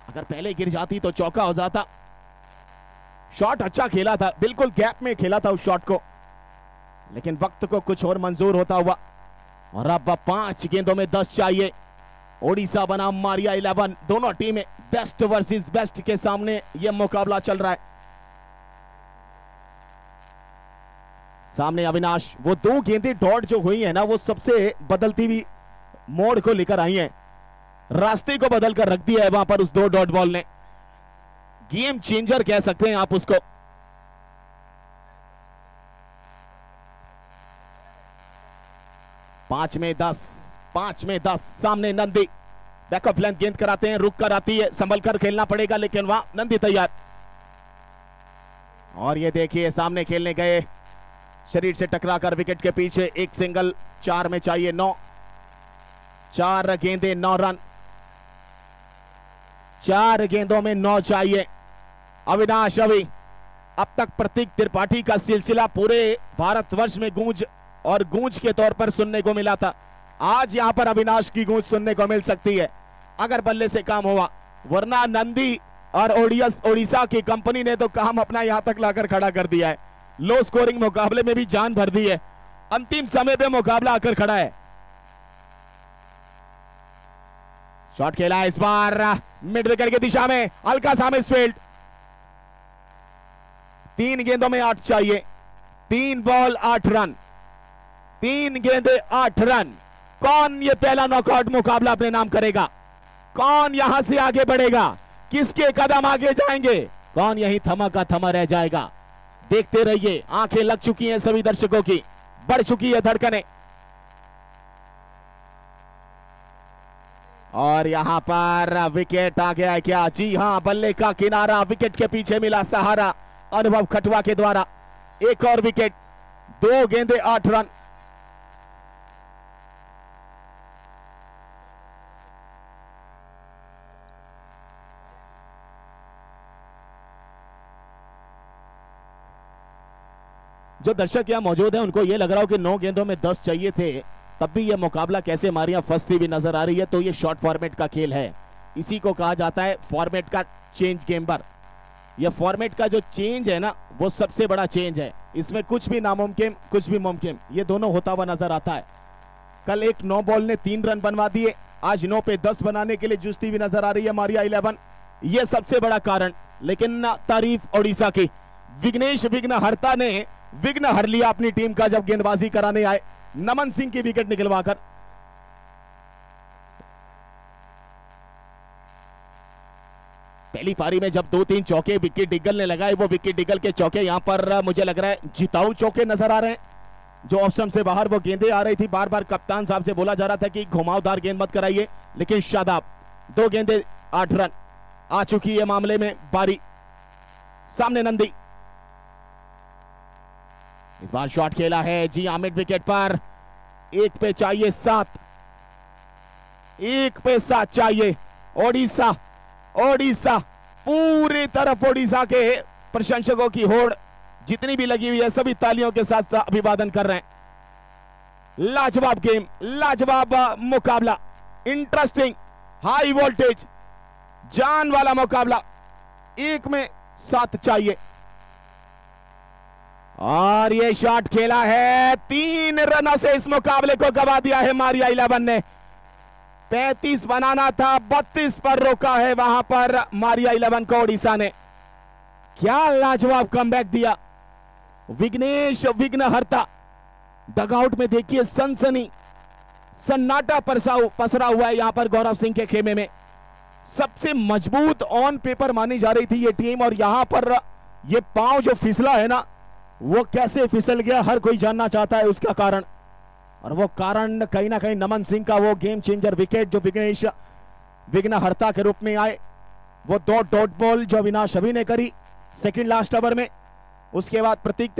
अगर पहले गिर जाती तो चौका हो जाता। शॉट अच्छा खेला था, बिल्कुल गैप में खेला था उस शॉट को, लेकिन वक्त को कुछ और मंजूर होता हुआ। और अब 5 गेंदों में 10 चाहिए। ओडिशा बनाम मारिया 11, दोनों टीमें बेस्ट वर्सेस बेस्ट के सामने यह मुकाबला चल रहा है। सामने अविनाश, वो 2 गेंदें डॉट जो हुई है ना, वो सबसे बदलती हुई मोड़ को लेकर आई हैं, रास्ते को बदल कर रख दिया है वहां पर उस 2 डॉट बॉल ने। गेम चेंजर कह सकते हैं आप उसको। पांच में दस सामने नंदी, बैकअप लेंथ गेंद कराते हैं, रुक कर आती है, संभल कर खेलना पड़ेगा, लेकिन वहां नंदी तैयार। और ये देखिए सामने खेलने गए, शरीर से टकराकर विकेट के पीछे एक सिंगल। 4 में चाहिए 9, 4 गेंदे 9 रन, 4 गेंदों में 9 चाहिए। अविनाश अभी, अब तक प्रतीक त्रिपाठी का सिलसिला पूरे भारतवर्ष में गूंज के तौर पर सुनने को मिला था। आज यहां पर अविनाश की गूंज सुनने को मिल सकती है अगर बल्ले से काम हुआ, वरना नंदी और ओडिशा की कंपनी ने तो काम अपना यहां तक लाकर खड़ा कर दिया है। लो स्कोरिंग मुकाबले में भी जान भर दी है, अंतिम समय पे मुकाबला आकर खड़ा है। शॉट खेला इस बार मिड विकेट की दिशा में, हल्का सा मिसफील्ड। 3 गेंदों में 8 चाहिए, 3 बॉल 8 रन। 3 गेंदे 8 रन। कौन ये पहला नॉकआउट मुकाबला अपने नाम करेगा? कौन यहां से आगे बढ़ेगा? किसके कदम आगे जाएंगे? कौन यही थमा का थमा रह जाएगा? देखते रहिए। आंखें लग चुकी हैं सभी दर्शकों की, बढ़ चुकी है धड़कनें। और यहां पर विकेट आ गया है क्या? जी हां, बल्ले का किनारा, विकेट के पीछे मिला सहारा अनुभव खटवा के द्वारा। एक और विकेट, 2 गेंदे 8 रन। जो दर्शक यहां मौजूद हैं उनको यह लग रहा हो कि 9 गेंदों में 10 चाहिए थे, तब भी यह मुकाबला कैसे मारियां फंसती भी नजर आ रही है। तो यह शॉर्ट फॉर्मेट का खेल है, इसी को कहा जाता है फॉर्मेट का चेंज गेमर। यह फॉर्मेट का जो चेंज है ना, वो सबसे बड़ा चेंज है। इसमें कुछ भी नामुमकिन, कुछ भी मुमकिन, ये दोनों होता हुआ नजर आता है। कल एक 9 बॉल ने 3 रन बनवा दिए, आज 9 पे 10 बनाने के लिए जूझती हुई नजर आ रही है मारिया 11। यह सबसे बड़ा कारण। लेकिन तारीफ ओडिशा की, विघ्नेश विघ्नहर्ता ने विघ्न हर लिया अपनी टीम का जब गेंदबाजी कराने आए नमन सिंह की विकेट निकलवाकर। पहली पारी में जब 2-3 चौके विकेट डिगल ने लगाए, वो विकेट डिगल के चौके यहां पर मुझे लग रहा है जिताऊ चौके नजर आ रहे हैं। जो ऑप्शन से बाहर वो गेंदें आ रही थी, बार बार कप्तान साहब से बोला जा रहा था कि घुमावदार गेंद मत कराइए, लेकिन शादाब 2 गेंदे 8 रन। आ चुकी है मामले में बारी। सामने नंदी, इस बार शॉट खेला है जी हां मिड विकेट पर। 1 पे चाहिए 7, 1 पे 7 चाहिए। ओडिशा, ओडिशा, पूरी तरफ ओडिशा के प्रशंसकों की होड़ जितनी भी लगी हुई है, सभी तालियों के साथ अभिवादन कर रहे हैं। लाजवाब गेम, लाजवाब मुकाबला, इंटरेस्टिंग, हाई वोल्टेज, जान वाला मुकाबला। 1 में 7 चाहिए और ये शॉट खेला है। 3 रनों से इस मुकाबले को गवा दिया है मारिया 11 ने। 35 बनाना था, 32 पर रोका है वहां पर मारिया 11 को ओडिशा ने। क्या लाजवाब कमबैक दिया विघ्नेश विघ्नहर्ता। डगआउट में देखिए सनसनी, सन्नाटा पसरा हुआ है यहां पर गौरव सिंह के खेमे में। सबसे मजबूत ऑन पेपर मानी जा रही थी ये टीम, और यहां पर ये पांव जो फिसला है ना, वो कैसे फिसल गया हर कोई जानना चाहता है उसका कारण। और वो कारण कहीं ना कहीं नमन सिंह का वो गेम चेंजर विकेट जो विघ्नेश विघ्नहर्ता के रूप में आए, वो 2 डॉट बॉल जो अविनाश अभी ने करी सेकंड लास्ट ओवर में। उसके बाद प्रतीक